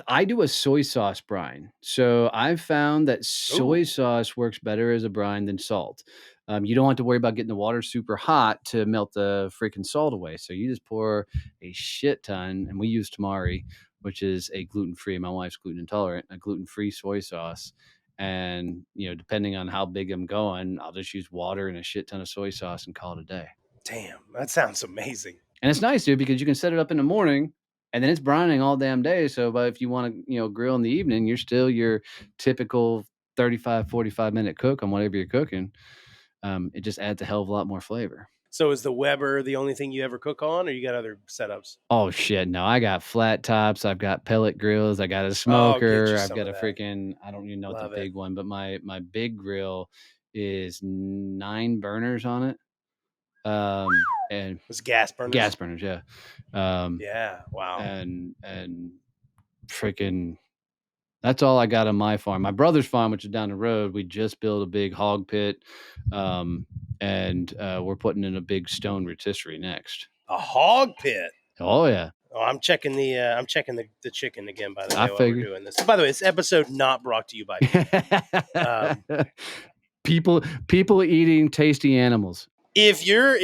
I do a soy sauce brine. So I've found that soy Ooh. sauce works better as a brine than salt. You don't have to worry about getting the water super hot to melt the freaking salt away. So you just pour a shit ton, and we use tamari, which is a gluten free. My wife's gluten intolerant, a gluten free soy sauce. And depending on how big I'm going, I'll just use water and a shit ton of soy sauce and call it a day. Damn, that sounds amazing. And it's nice, dude, because you can set it up in the morning and then it's brining all damn day. So, but if you want to, grill in the evening, you're still your typical 35, 45-minute cook on whatever you're cooking. It just adds a hell of a lot more flavor. So is the Weber the only thing you ever cook on, or you got other setups? Oh shit, no, I got flat tops, I've got pellet grills, I got a Oh, get you smoker, I've some got of a that. freaking I don't even know what the Love it. big one, but my big grill is 9 burners on it. And Was gas burners? gas burners, yeah. Um, Yeah. Wow. and freaking that's all I got on my farm. My brother's farm, which is down the road, we just built a big hog pit, um, and we're putting in a big stone rotisserie next. A hog pit. Oh yeah, Oh, I'm checking the chicken again, by the I way, while we're figure. doing this. By the way, this episode not brought to you by beef. Um, people eating tasty animals. if you're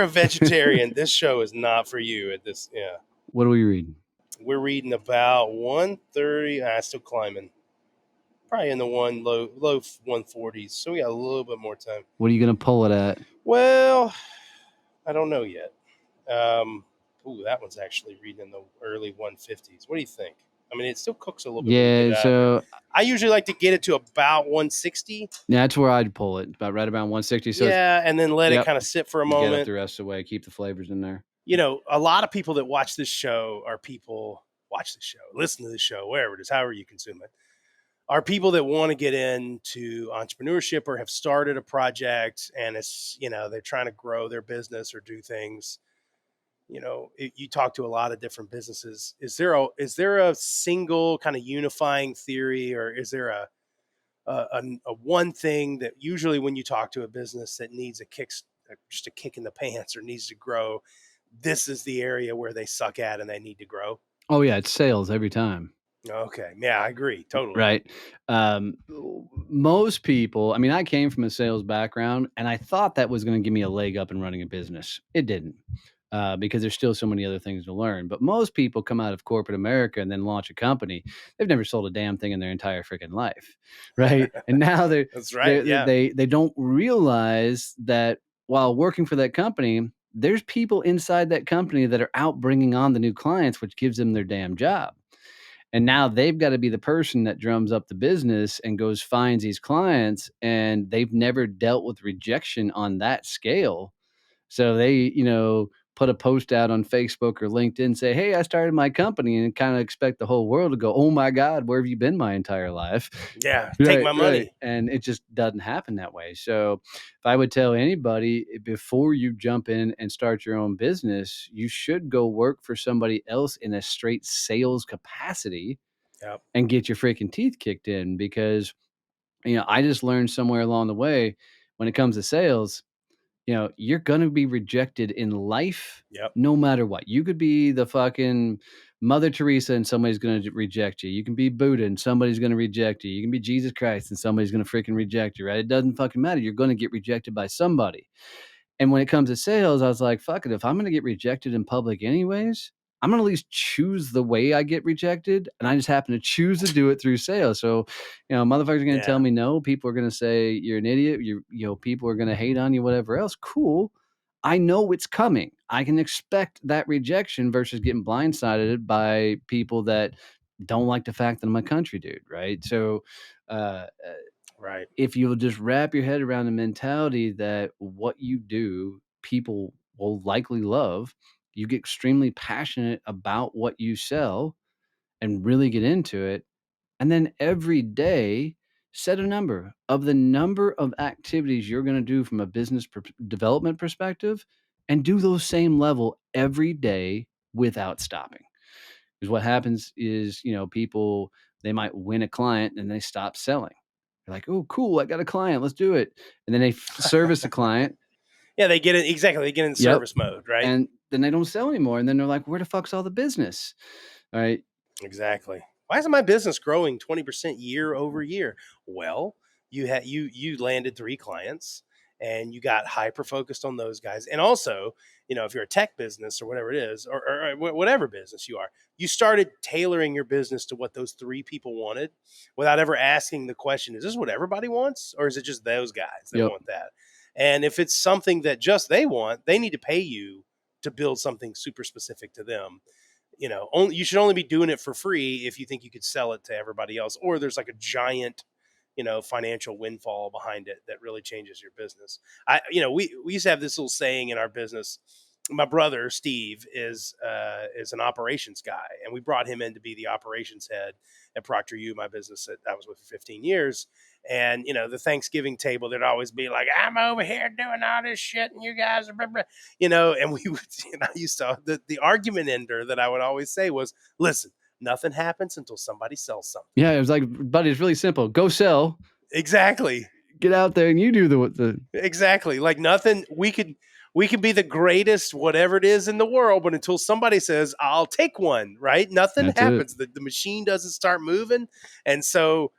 a vegetarian, this show is not for you at this. Yeah. What are we reading? We're reading about 130. Still climbing. Probably in the low 140s. So we got a little bit more time. What are you gonna pull it at? Well, I don't know yet. That one's actually reading in the early 150s. What do you think? I mean, it still cooks a little bit when you get Yeah, it out of there. so I usually like to get it to about 160. that's where I'd pull it, about right around 160. So Yeah, and then let it yep, kind of sit for a get up moment. the rest of the way, keep the flavors in there. A lot of people that watch this show are people watch this show, listen to this show, wherever it is, however you consume it, are people that want to get into entrepreneurship or have started a project and they're trying to grow their business or do things. You talk to a lot of different businesses. Is there a single kind of unifying theory, or is there a one thing that usually when you talk to a business that needs just a kick in the pants or needs to grow, this is the area where they suck at and they need to grow? Oh yeah, it's sales every time. Okay. Yeah, I agree. Totally. Right. Um, Most people, I mean, I came from a sales background and I thought that was going to give me a leg up in running a business. It didn't. Because there's still so many other things to learn. But most people come out of corporate America and then launch a company. They've never sold a damn thing in their entire freaking life, right? And now That's right. Yeah. they don't realize that while working for that company, there's people inside that company that are out bringing on the new clients, which gives them their damn job. And now they've got to be the person that drums up the business and goes finds these clients, and they've never dealt with rejection on that scale. So they, put a post out on Facebook or LinkedIn, say, "Hey, I started my company," and kind of expect the whole world to go, "Oh my God, where have you been my entire life?" Yeah. Take Right, my right. money. And it just doesn't happen that way. So if I would tell anybody before you jump in and start your own business, you should go work for somebody else in a straight sales capacity Yep. and get your freaking teeth kicked in because, I just learned somewhere along the way when it comes to sales, you're gonna be rejected in life Yep. no matter what. You could be the fucking Mother Teresa and somebody's gonna reject you. You can be Buddha and somebody's gonna reject you. You can be Jesus Christ and somebody's gonna freaking reject you, right? It doesn't fucking matter. You're gonna get rejected by somebody. And when it comes to sales, I was like, fuck it. If I'm going to get rejected in public anyways, I'm going to at least choose the way I get rejected. And I just happen to choose to do it through sales. So, motherfuckers are going to Yeah. tell me no. People are going to say you're an idiot. People are going to hate on you, whatever else. Cool. I know it's coming. I can expect that rejection versus getting blindsided by people that don't like the fact that I'm a country dude. Right. So, uh, Right. if you'll just wrap your head around the mentality that what you do, people will likely love, you get extremely passionate about what you sell and really get into it. And then every day, set a number of the number of activities you're going to do from a business development perspective and do those same level every day without stopping. Because what happens is, people, they might win a client and they stop selling. They're like, "Oh, cool, I got a client, let's do it." And then they service a client. Yeah. They get it. Exactly. They get in Yep. service mode. Right. And then they don't sell anymore. And then they're like, "Where the fuck's all the business?" All right. Exactly. Why isn't my business growing 20% year over year? Well, you landed 3 clients and you got hyper focused on those guys. And also, if you're a tech business or whatever it is, or whatever business you are, you started tailoring your business to what those 3 people wanted without ever asking the question, is this what everybody wants? Or is it just those guys that Yep. want that? And if it's something that just they want, they need to pay you to build something super specific to them. You should only be doing it for free if you think you could sell it to everybody else, or there's like a giant, financial windfall behind it that really changes your business. We used to have this little saying in our business. My brother Steve is an operations guy, and we brought him in to be the operations head at Procter U, my business that I was with for 15 years. And the Thanksgiving table, there'd always be like, "I'm over here doing all this shit, and you guys are blah, blah," and we would, I used to, the argument ender that I would always say was, listen, nothing happens until somebody sells something. Yeah, it was like, buddy, it's really simple. Go sell, Exactly. get out there and you do the Exactly. Like nothing, we could be the greatest, whatever it is in the world, but until somebody says, I'll take one, right? Nothing that's it. happens. The machine doesn't start moving. And so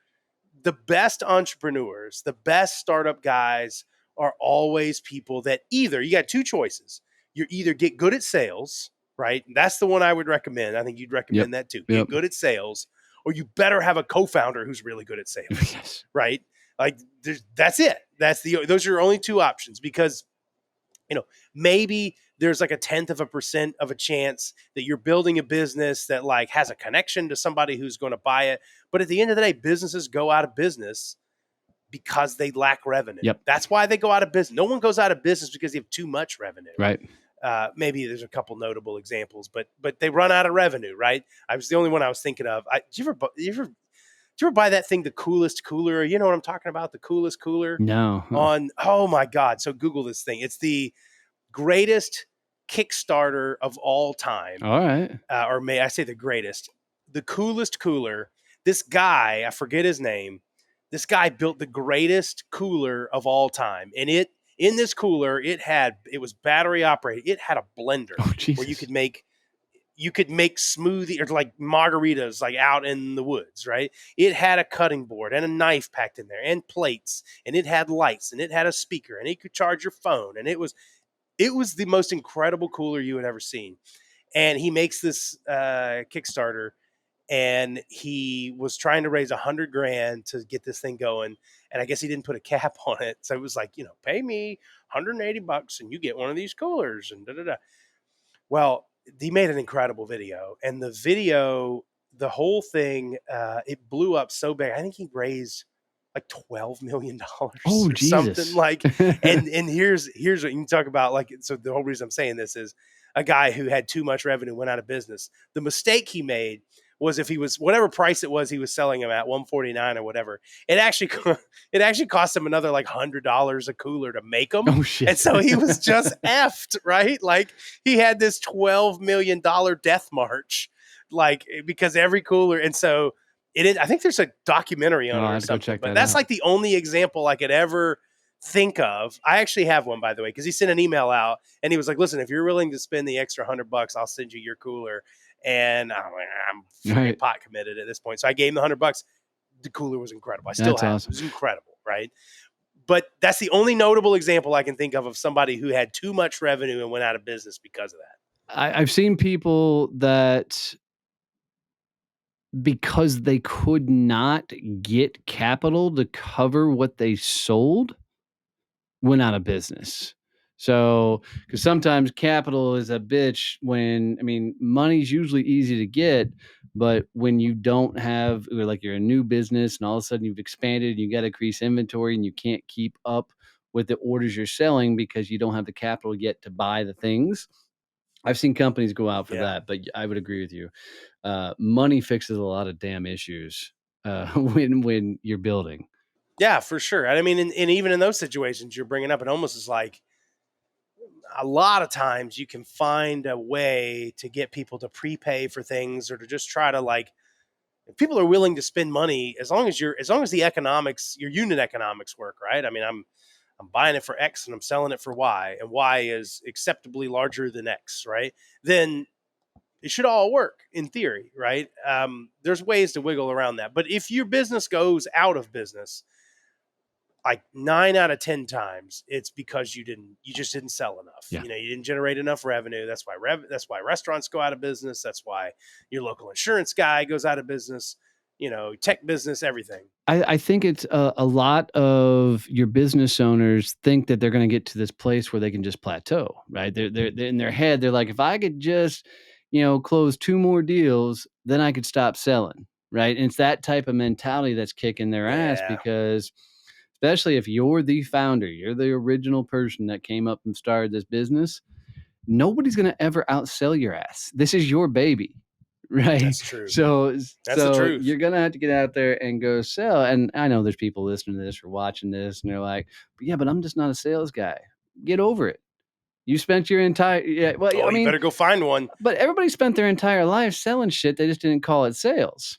the best entrepreneurs, the best startup guys are always people that either you got 2 choices. You either get good at sales, right? That's the one I would recommend. I think you'd Yep. recommend that too. Get Yep. good at sales, or you better have a co-founder who's really good at sales, Yes. right? Like that's it. Those are your only 2 options because maybe there's like a 10th of a % of a chance that you're building a business that like has a connection to somebody who's going to buy it. But at the end of the day, businesses go out of business because they lack revenue. Yep. That's why they go out of business. No one goes out of business because they have too much revenue. Right. Maybe there's a couple notable examples, but they run out of revenue, right? I was the only one I was thinking of. Did you ever buy that thing, the coolest cooler? You know what I'm talking about? The coolest cooler No. on, oh my God. So Google this thing. It's the greatest Kickstarter of all time. All right. Or may I say the greatest, the coolest cooler. This guy, I forget his name. This guy built the greatest cooler of all time. And in this cooler, it was battery operated. It had a blender Oh, where you Jesus. could make you could make smoothie or like margaritas like out in the woods, right? It had a cutting board and a knife packed in there and plates, and it had lights and it had a speaker and it could charge your phone, and it was the most incredible cooler you had ever seen. And he makes this Kickstarter, and he was trying to raise 100 grand to get this thing going. And I guess he didn't put a cap on it. So it was like, pay me $180 and you get one of these coolers and da da da. Well, he made an incredible video, and the whole thing, it blew up so big. I think he raised like $12 million Oh, or something Jesus. like. And here's what you can talk about. Like, so the whole reason I'm saying this is a guy who had too much revenue went out of business. The mistake he made was, if he was whatever price it was he was selling them at, 149 or whatever, it actually it actually cost him another like $100 a cooler to make them. Oh, And shit. so he was just effed, right? Like, he had this $12 million death march, like, because every cooler. And so it is, I think there's a documentary Oh, on it I or have to go something, check but that that's out. like the only example I could ever think of. I actually have one, by the way, because he sent an email out and he was like, listen, if you're willing to spend the extra $100, I'll send you your cooler. And I'm freaking Right. pot committed at this point. So I gave him the $100. The cooler was incredible. I still That's have it. It awesome. was incredible, right? But that's the only notable example I can think of somebody who had too much revenue and went out of business because of that. I've seen people that, because they could not get capital to cover what they sold, went out of business. So, because sometimes capital is a bitch when, I mean, money's usually easy to get, but when you don't have, or like you're a new business and all of a sudden you've expanded and you got to increase inventory and you can't keep up with the orders you're selling because you don't have the capital yet to buy the things. I've seen companies go out for Yeah. that, but I would agree with you. Money fixes a lot of damn issues when you're building. Yeah, for sure. And I mean, and even in those situations you're bringing up, it almost is like a lot of times you can find a way to get people to prepay for things, or to just try to, like, if people are willing to spend money, as long as the economics, your unit economics work, right? I mean, I'm buying it for X and I'm selling it for Y, and Y is acceptably larger than X, right? Then it should all work in theory, right? There's ways to wiggle around that. But if your business goes out of business, like 9 out of 10 times, it's because you just didn't sell enough. Yeah. You didn't generate enough revenue. That's why restaurants go out of business. That's why your local insurance guy goes out of business. Tech business, everything. I think it's a lot of your business owners think that they're going to get to this place where they can just plateau, right? They're in their head. They're like, if I could just, close 2 more deals, then I could stop selling, right? And it's that type of mentality that's kicking their ass Yeah, because, especially if you're the founder, you're the original person that came up and started this business, nobody's gonna ever outsell your ass. This is your baby, right? that's true. So That's the so truth. you're gonna have to get out there and go sell. And I know there's people listening to this or watching this, and they're like, "Yeah, but I'm just not a sales guy." Get over it. You spent your entire well, Oh, I you mean, better go find one. but everybody spent their entire life selling shit. They just didn't call it sales.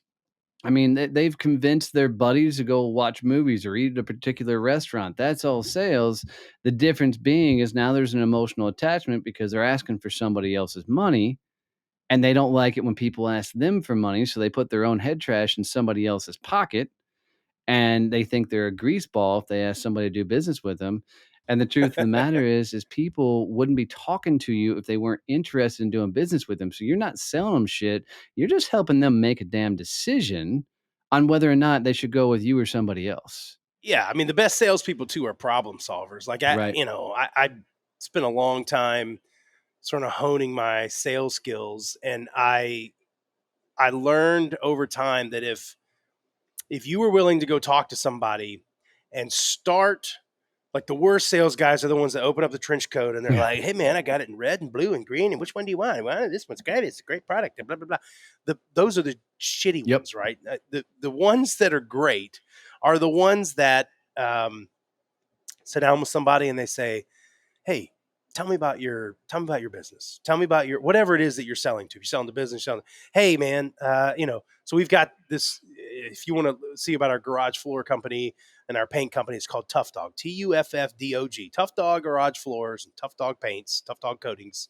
I mean, they've convinced their buddies to go watch movies or eat at a particular restaurant. That's all sales. The difference being is now there's an emotional attachment because they're asking for somebody else's money and they don't like it when people ask them for money. So they put their own head trash in somebody else's pocket and they think they're a grease ball if they ask somebody to do business with them. And the truth of the matter is people wouldn't be talking to you if they weren't interested in doing business with them. So you're not selling them shit. You're just helping them make a damn decision on whether or not they should go with you or somebody else. Yeah, I mean, the best salespeople too are problem solvers. Like, Right. I spent a long time sort of honing my sales skills, and I learned over time that if you were willing to go talk to somebody and start, like, the worst sales guys are the ones that open up the trench coat and they're Yeah. like, "Hey man, I got it in red and blue and green, and which one do you want? Well, this one's great. It's a great product." And blah blah blah. Those are the shitty Yep. ones, right? The ones that are great are the ones that sit down with somebody and they say, "Hey, tell me about your business. Tell me about your whatever it is that you're selling to. If you're selling the business, hey man, so we've got this. If you want to see about our garage floor company and our paint company, it's called Tough Dog, TUFFDOG, Tough Dog Garage Floors and Tough Dog Paints, Tough Dog Coatings.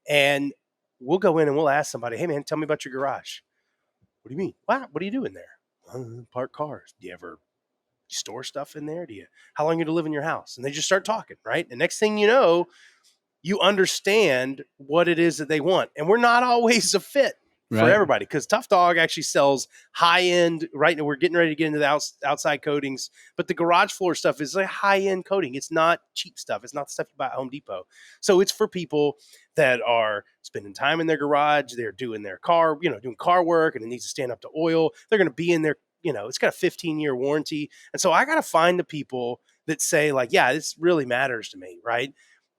And we'll go in and we'll ask somebody, hey man, tell me about your garage. What do you mean? What do you do in there? Park cars. Do you ever store stuff in there? How long you to live in your house? And they just start talking, right? And next thing you know, you understand what it is that they want. And we're not always a fit for Right. everybody, because Tough Dog actually sells high end. Right now, we're getting ready to get into the outside coatings, but the garage floor stuff is like high end coating. It's not cheap stuff. It's not the stuff you buy at Home Depot. So it's for people that are spending time in their garage. They're doing their car, doing car work, and it needs to stand up to oil. They're going to be in there. It's got a 15-year warranty. And so I got to find the people that say, like, yeah, this really matters to me, right?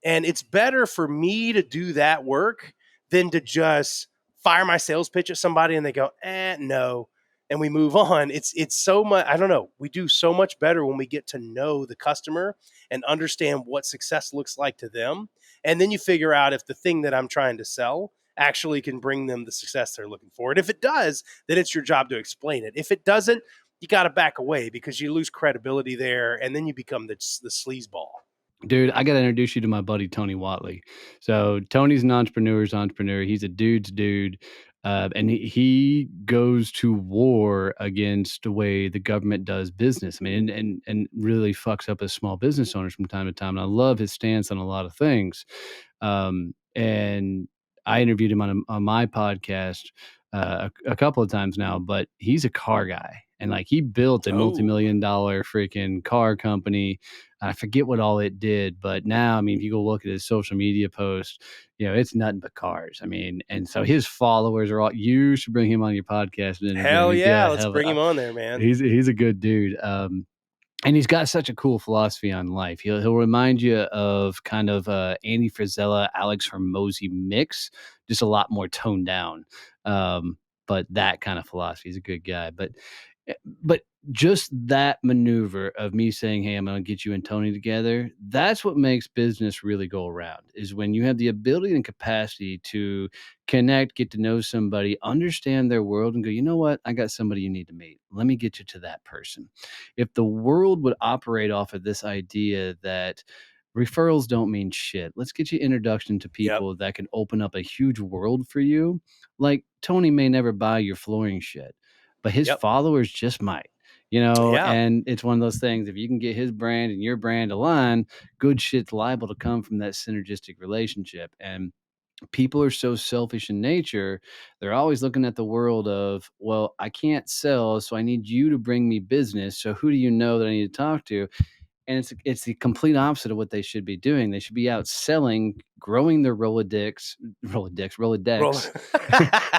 And it's better for me to do that work than to just fire my sales pitch at somebody and they go, no, and we move on. It's so much, I don't know. We do so much better when we get to know the customer and understand what success looks like to them. And then you figure out if the thing that I'm trying to sell actually can bring them the success they're looking for. And if it does, then it's your job to explain it. If it doesn't, you got to back away, because you lose credibility there, and then you become the sleazeball. Dude, I gotta introduce you to my buddy Tony Watley. So Tony's an entrepreneur's entrepreneur. He's a dude's dude, and he goes to war against the way the government does business. I mean, and really fucks up as small business owners from time to time. And I love his stance on a lot of things. And I interviewed him on my podcast a couple of times now, but he's a car guy. And like he built a Oh, multi-million-dollar freaking car company. I forget what all it did, but now, I mean, if you go look at his social media posts, it's nothing but cars. I mean, and so his followers are all. You should bring him on your podcast and interview him. hell He'd be yeah. a Let's hell of bring a. him on there, man. He's a good dude. And he's got such a cool philosophy on life. He'll remind you of kind of Andy Frisella, Alex Hormozy mix, just a lot more toned down. But that kind of philosophy. He's a good guy. But just that maneuver of me saying, "Hey, I'm going to get you and Tony together," that's what makes business really go around. Is when you have the ability and capacity to connect, get to know somebody, understand their world, and go, "You know what? I got somebody you need to meet. Let me get you to that person." If the world would operate off of this idea that referrals don't mean shit, let's get you introduction to Yep. people that can open up a huge world for you. Like Tony may never buy your flooring shit, but his Yep. followers just might. Yeah. And it's one of those things. If you can get his brand and your brand aligned, good shit's liable to come from that synergistic relationship. And people are so selfish in nature. They're always looking at the world of, well, I can't sell, so I need you to bring me business. So who do you know that I need to talk to? And it's the complete opposite of what they should be doing. They should be out selling, growing their Roll. Rolodex,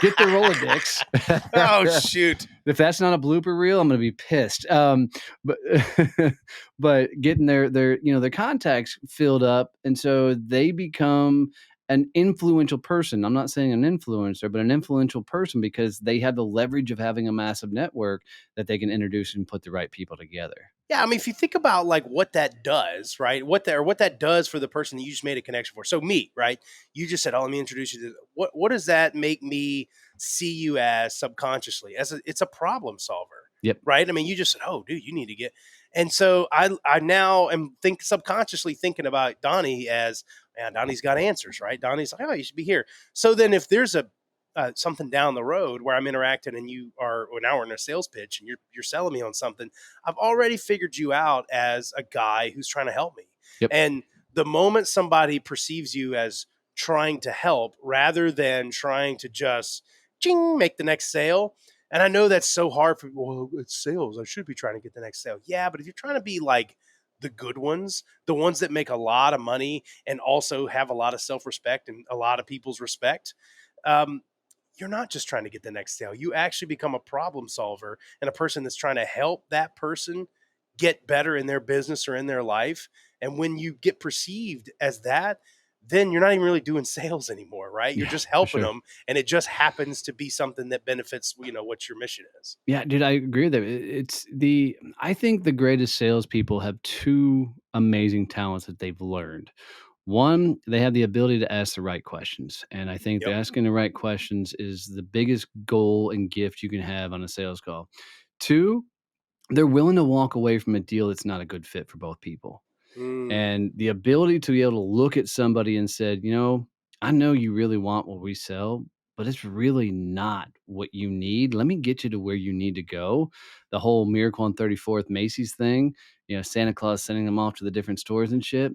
get their Rolodex. Oh, shoot. If that's not a blooper reel, I'm going to be pissed. But but getting their contacts filled up, and so they become an influential person. I'm not saying an influencer, but an influential person, because they have the leverage of having a massive network that they can introduce and put the right people together. Yeah, I mean, if you think about like what that does, right? What that does for the person that you just made a connection for. So me, right? You just said, "Oh, let me introduce you to what does that make me see you as subconsciously? It's a problem solver, Yep. right? I mean, you just said, "Oh, dude, you need to get." And so I now am subconsciously thinking about Donnie as, man, Donnie's got answers, right? Donnie's like, "Oh, you should be here." So then if there's a something down the road where I'm interacting and now we're in a sales pitch and you're selling me on something, I've already figured you out as a guy who's trying to help me. Yep. And the moment somebody perceives you as trying to help rather than trying to just make the next sale. And I know that's so hard for people. Well, it's sales. I should be trying to get the next sale. Yeah, but if you're trying to be like the good ones, the ones that make a lot of money and also have a lot of self-respect and a lot of people's respect, um, you're not just trying to get the next sale. You actually become a problem solver and a person that's trying to help that person get better in their business or in their life. And when you get perceived as that, then you're not even really doing sales anymore, right? You're Yeah, just for helping sure. them, and it just happens to be something that benefits, what your mission is. Yeah, dude, I agree with that. I think the greatest salespeople have two amazing talents that they've learned. One, they have the ability to ask the right questions. And I think that Yep. asking the right questions is the biggest goal and gift you can have on a sales call. Two, they're willing to walk away from a deal that's not a good fit for both people. Mm, And the ability to be able to look at somebody and said, I know you really want what we sell, but it's really not what you need. Let me get you to where you need to go. The whole Miracle on 34th Macy's thing, Santa Claus sending them off to the different stores and shit.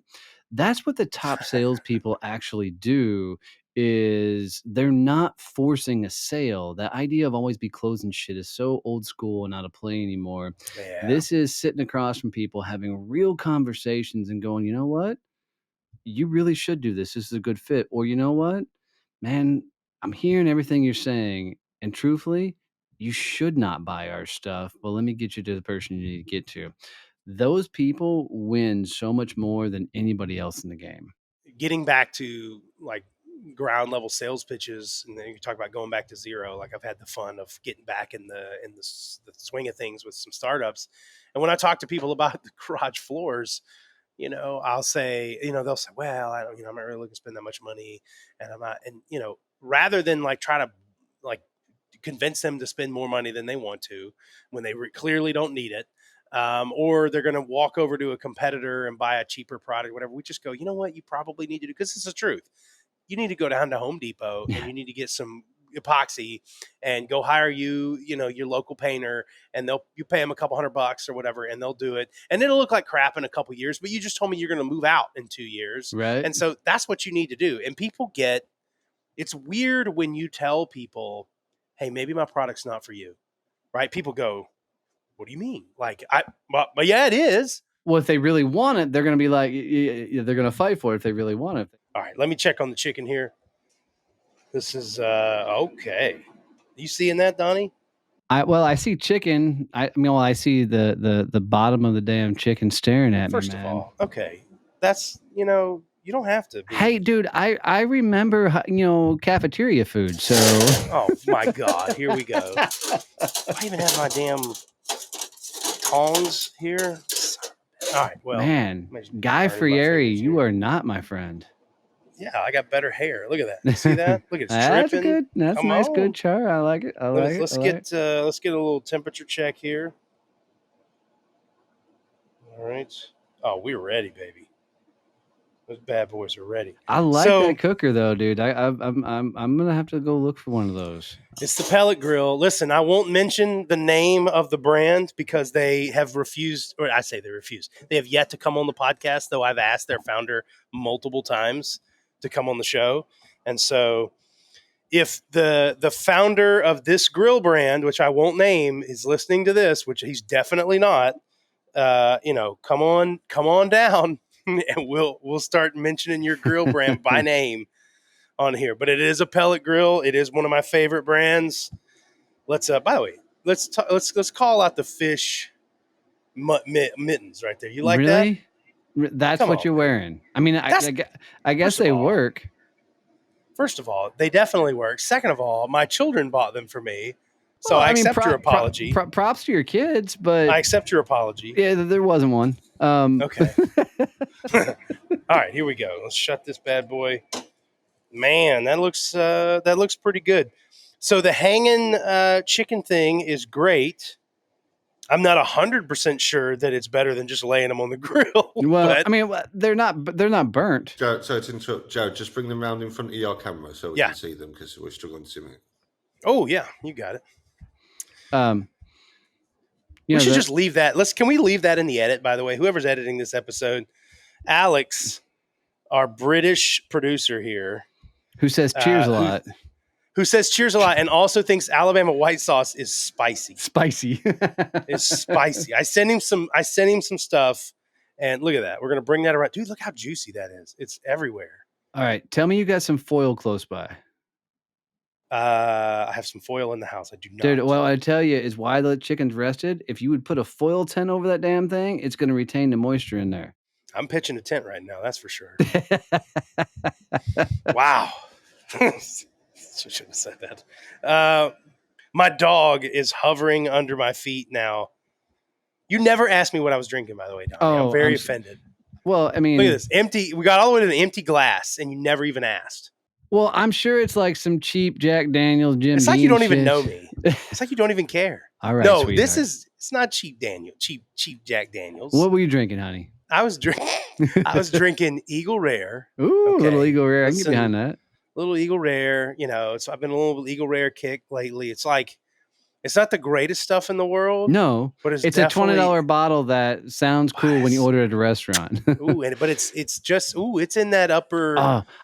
That's what the top salespeople actually do. Is they're not forcing a sale. That idea of always be closing shit is so old school and not a play anymore. Yeah. This is sitting across from people, having real conversations and going, you know what? You really should do this. This is a good fit. Or you know what? Man, I'm hearing everything you're saying. And truthfully, you should not buy our stuff. But let me get you to the person you need to get to. Those people win so much more than anybody else in the game. Getting back to like ground level sales pitches, and then you talk about going back to zero. Like I've had the fun of getting back in the swing of things with some startups. And when I talk to people about the garage floors, I'll say, they'll say, well, I don't, I'm not really looking to spend that much money, and I'm not, and rather than like try to like convince them to spend more money than they want to when they clearly don't need it. Or they're going to walk over to a competitor and buy a cheaper product, whatever. We just go, you know what, you probably need to do, because it's the truth. You need to go down to Home Depot and you need to get some epoxy and go hire your local painter, and you pay them a couple $100 or whatever, and they'll do it. And it'll look like crap in a couple years, but you just told me you're going to move out in 2 years. Right. And so that's what you need to do. And it's weird when you tell people, hey, maybe my product's not for you, right? People go, what do you mean? Like, but yeah, it is. Well, if they really want it, they're going to be like, they're going to fight for it if they really want it. All right, let me check on the chicken here. This is okay. You seeing that, Donnie? I see chicken. I see the bottom of the damn chicken staring at me, First man. of all, okay, that's you don't have to be. Hey, dude, I remember cafeteria food. So oh my God, here we go. I even have my damn tongs here. All right, well, man, Guy Fieri, you are not my friend. Yeah, I got better hair. Look at that. You see that? Look, it's that's dripping. Good. That's Come a nice, on. Good char. I like it. Let's get a little temperature check here. All right. Oh, we're ready, baby. Those bad boys are ready. I like that cooker though, dude. I'm gonna have to go look for one of those. It's the pellet grill. Listen, I won't mention the name of the brand because they have refused, or I say they refused. They have yet to come on the podcast, though I've asked their founder multiple times to come on the show. And so if the founder of this grill brand, which I won't name, is listening to this, which he's definitely not, come on down and we'll start mentioning your grill brand by name on here. But it is a pellet grill. It is one of my favorite brands. Let's by the way, let's call out the fish mittens right there. You like really? That's what you're wearing. I mean, I guess they work. First of all, they definitely work. Second of all, my children bought them for me. So I accept your apology. Props to your kids, but I accept your apology. Yeah, there wasn't one. Okay. All right, here we go. Let's shut this bad boy. Man, that looks pretty good. So the hanging chicken thing is great. I'm not 100% sure that it's better than just laying them on the grill. Well, I mean, they're not burnt. Joe, sorry to interrupt. Joe, just bring them round in front of your camera so we can see them, because we're struggling to see them. Oh yeah, you got it. We should just leave that. Can we leave that in the edit? By the way, whoever's editing this episode, Alex, our British producer here, who says cheers a lot. Who says cheers a lot and also thinks Alabama white sauce is spicy. It's spicy. I sent him some stuff, and look at that. We're gonna bring that around. Dude, look how juicy that is. It's everywhere. All right. Tell me you got some foil close by. I have some foil in the house. I do not. Dude, well, I tell you is why the chicken's rested. If you would put a foil tent over that damn thing, it's gonna retain the moisture in there. I'm pitching a tent right now, that's for sure. Wow. I should have said that. My dog is hovering under my feet now. You never asked me what I was drinking, by the way, Donnie. I'm very offended. Well, I mean, look at this empty. We got all the way to the empty glass, and you never even asked. Well, I'm sure it's like some cheap Jack Daniels, Jim. It's like you don't even know me. It's like you don't even care. All right, no, sweetheart. It's not cheap Jack Daniels. What were you drinking, honey? I was drinking Eagle Rare. Ooh, little Eagle Rare. I can get behind that. little Eagle Rare, so I've been a little Eagle Rare kick lately. It's like, it's not the greatest stuff in the world, No, but it's it's a definitely, $20 bottle that sounds cool when you order it at a restaurant. but it's just, it's in that upper,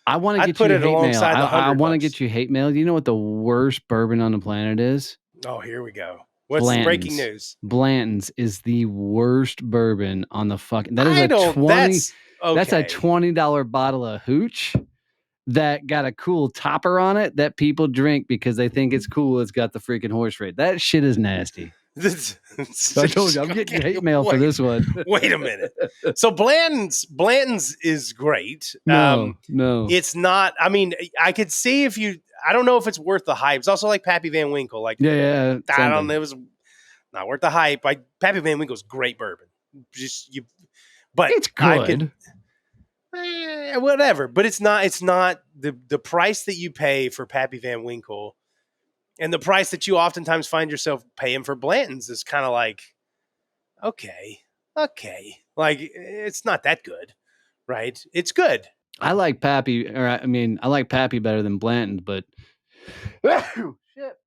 I want to I'd get put you it hate mail. alongside the I want to $100. get you hate mail. Do you know what the worst bourbon on the planet is? Oh, here we go. What's the breaking Blanton's. news? Blanton's is the worst bourbon on the fucking. That is I don't, that's That's a okay. $20 bottle of hooch that got a cool topper on it that people drink because they think it's cool. It's got the freaking horse rate. That shit is nasty. I told you, I'm getting hate mail for this one. Wait a minute. So Blanton's is great. No. It's not. I mean, I could see if you. I don't know if it's worth the hype. It's also like Pappy Van Winkle. Like, Yeah. I don't. It was not worth the hype. Pappy Van Winkle's great bourbon. But it's good. Whatever. But it's not. It's not the price that you pay for Pappy Van Winkle, and the price that you oftentimes find yourself paying for Blanton's is kind of like, okay, like it's not that good, right? It's good. I like Pappy, I like Pappy better than Blanton's, but shit.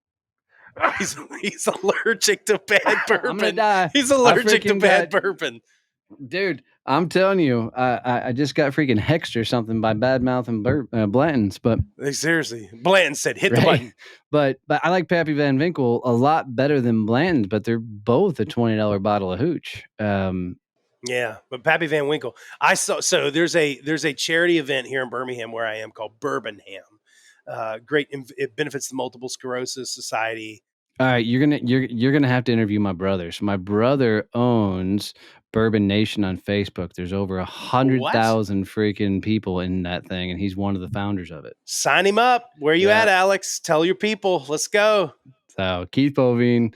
He's allergic to bad bourbon. I'm gonna die. He's allergic to bad bourbon. Dude, I'm telling you, I just got freaking hexed or something by bad mouth and Blanton's, but seriously, Blanton said hit the button. But I like Pappy Van Winkle a lot better than Blanton's, but they're both a $20 bottle of hooch. Yeah, but Pappy Van Winkle, I saw. So there's a charity event here in Birmingham where I am called Bourbonham. Great, it benefits the Multiple Sclerosis Society. All right, you're gonna have to interview my brother. So my brother owns Bourbon Nation on Facebook. There's over 100,000 freaking people in that thing, and he's one of the founders of it. Sign him up. Where you at, Alex? Tell your people. Let's go. So Keith Boivin,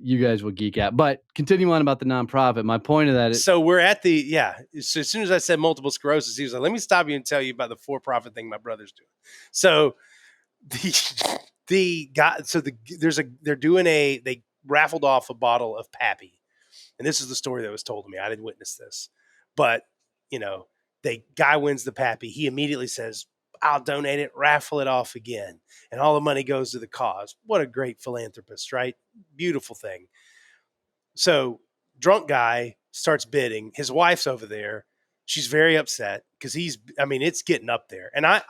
you guys will geek out. But continue on about the nonprofit. My point of that is, so we're at so as soon as I said multiple sclerosis, he was like, let me stop you and tell you about the for-profit thing my brother's doing. So they raffled off a bottle of Pappy. And this is the story that was told to me. I didn't witness this. But, the guy wins the Pappy. He immediately says, I'll donate it, raffle it off again. And all the money goes to the cause. What a great philanthropist, right? Beautiful thing. So drunk guy starts bidding. His wife's over there. She's very upset because it's getting up there. And I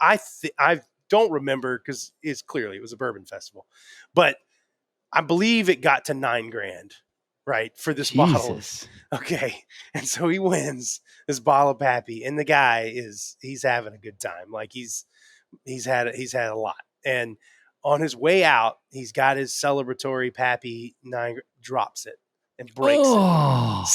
don't remember because it was a bourbon festival, but I believe it got to $9,000, right? For this bottle. Okay. And so he wins this bottle of Pappy, and the guy he's having a good time. Like he's had a lot. And on his way out, he's got his celebratory Pappy, drops it and breaks it.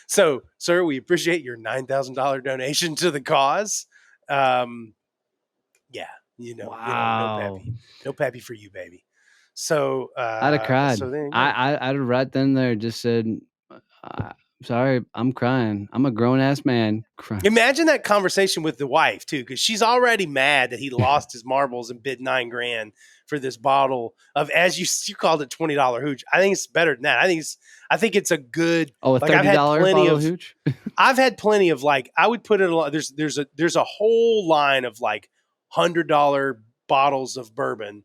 So, sir, we appreciate your $9,000 donation to the cause. Wow. No Pappy for you, baby. So I'd have cried. So I'd have right then there just said, sorry, I'm crying. I'm a grown ass man crying. Imagine that conversation with the wife too, because she's already mad that he lost his marbles and bid $9,000 for this bottle of, as you called it, $20 hooch. I think it's better than that. I think it's a good. A $30 bottle of hooch. I've had plenty of I would put it. There's a whole line of $100 bottles of bourbon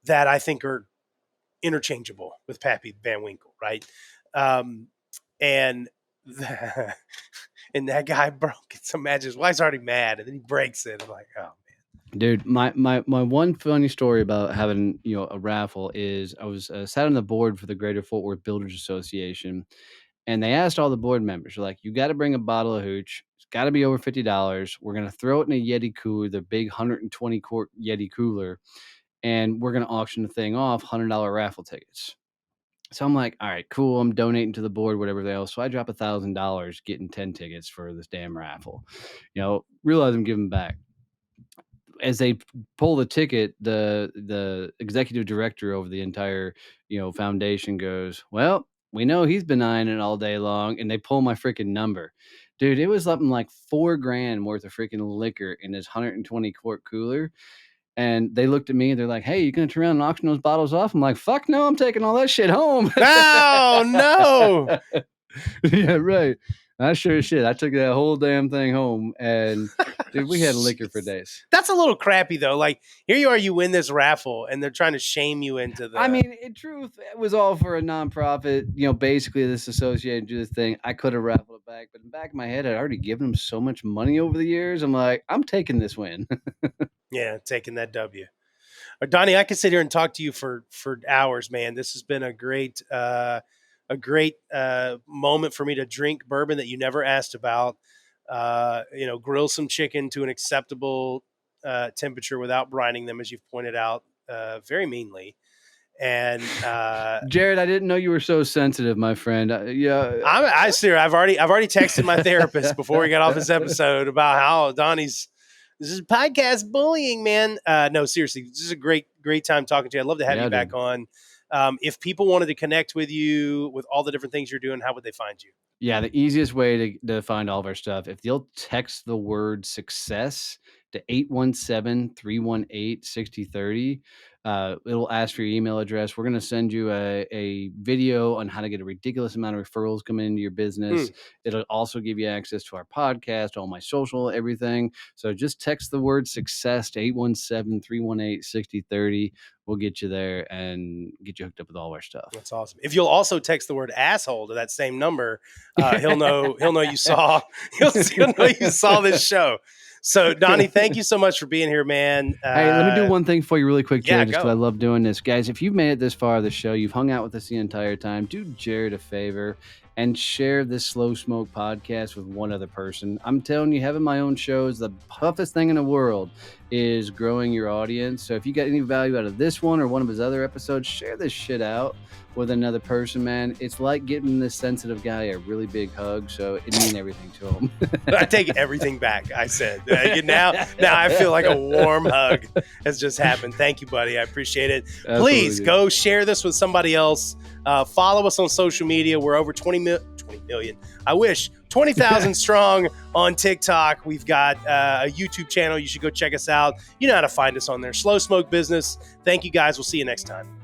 that I think are interchangeable with Pappy Van Winkle, right? And that guy broke it. So imagine his wife's already mad, and then he breaks it. I'm like, oh man, dude. My one funny story about having a raffle is I was sat on the board for the Greater Fort Worth Builders Association, and they asked all the board members, like, you got to bring a bottle of hooch. It's got to be over $50. We're gonna throw it in a Yeti cooler, the big 120 quart Yeti cooler, and we're gonna auction the thing off, $100 raffle tickets. So I'm like, all right, cool. I'm donating to the board, whatever they else. So I drop $1,000 getting 10 tickets for this damn raffle. Realize I'm giving back. As they pull the ticket, the executive director over the entire foundation goes, well, we know he's been eyeing it all day long, and they pull my freaking number. Dude, it was something like $4,000 worth of freaking liquor in this 120 quart cooler. And they looked at me and they're like, hey, you going to turn around and auction those bottles off? I'm like, fuck no, I'm taking all that shit home. Oh, no. Yeah, right. I sure as shit. I took that whole damn thing home, and dude, we had liquor for days. That's a little crappy though. Like here you are, you win this raffle, and they're trying to shame you into the. I mean, in truth, it was all for a nonprofit. Basically this associated to this thing. I could have raffled it back, but in the back of my head, I'd already given them so much money over the years. I'm like, I'm taking this win. Yeah, taking that W. Donnie, I could sit here and talk to you for hours, man. This has been a great moment for me to drink bourbon that you never asked about. Grill some chicken to an acceptable temperature without brining them, as you've pointed out very meanly. And Jarrod, I didn't know you were so sensitive, my friend. I swear, I've already texted my therapist before we got off this episode about how Donnie's. This is podcast bullying, man. No, seriously, this is a great time talking to you. I'd love to have you back on. If people wanted to connect with you with all the different things you're doing, how would they find you? Yeah, the easiest way to find all of our stuff, if you'll text the word success to 817-318-6030, it'll ask for your email address. We're going to send you a video on how to get a ridiculous amount of referrals coming into your business. It'll also give you access to our podcast, all my social, everything. So just text the word success to 817-318-6030. We'll get you there and get you hooked up with all our stuff. That's awesome. If you'll also text the word asshole to that same number, he'll know you saw he'll know you saw this show. So Donnie, thank you so much for being here, man. Hey, let me do one thing for you really quick, Jared, yeah, just because I love doing this. Guys, if you've made it this far of the show, you've hung out with us the entire time, do Jared a favor and share this Slow Smoke podcast with one other person. I'm telling you, having my own show is the toughest thing in the world, is growing your audience. So if you got any value out of this one or one of his other episodes, share this shit out with another person, man. It's like getting this sensitive guy a really big hug, so it means everything to him. I take everything back I said. Now I feel like a warm hug has just happened. Thank you, buddy. I appreciate it. Absolutely. Please go share this with somebody else. Follow us on social media. We're over 20 million. I wish. 20,000 strong on TikTok. We've got a YouTube channel. You should go check us out. You know how to find us on there. Slow Smoke Business. Thank you, guys. We'll see you next time.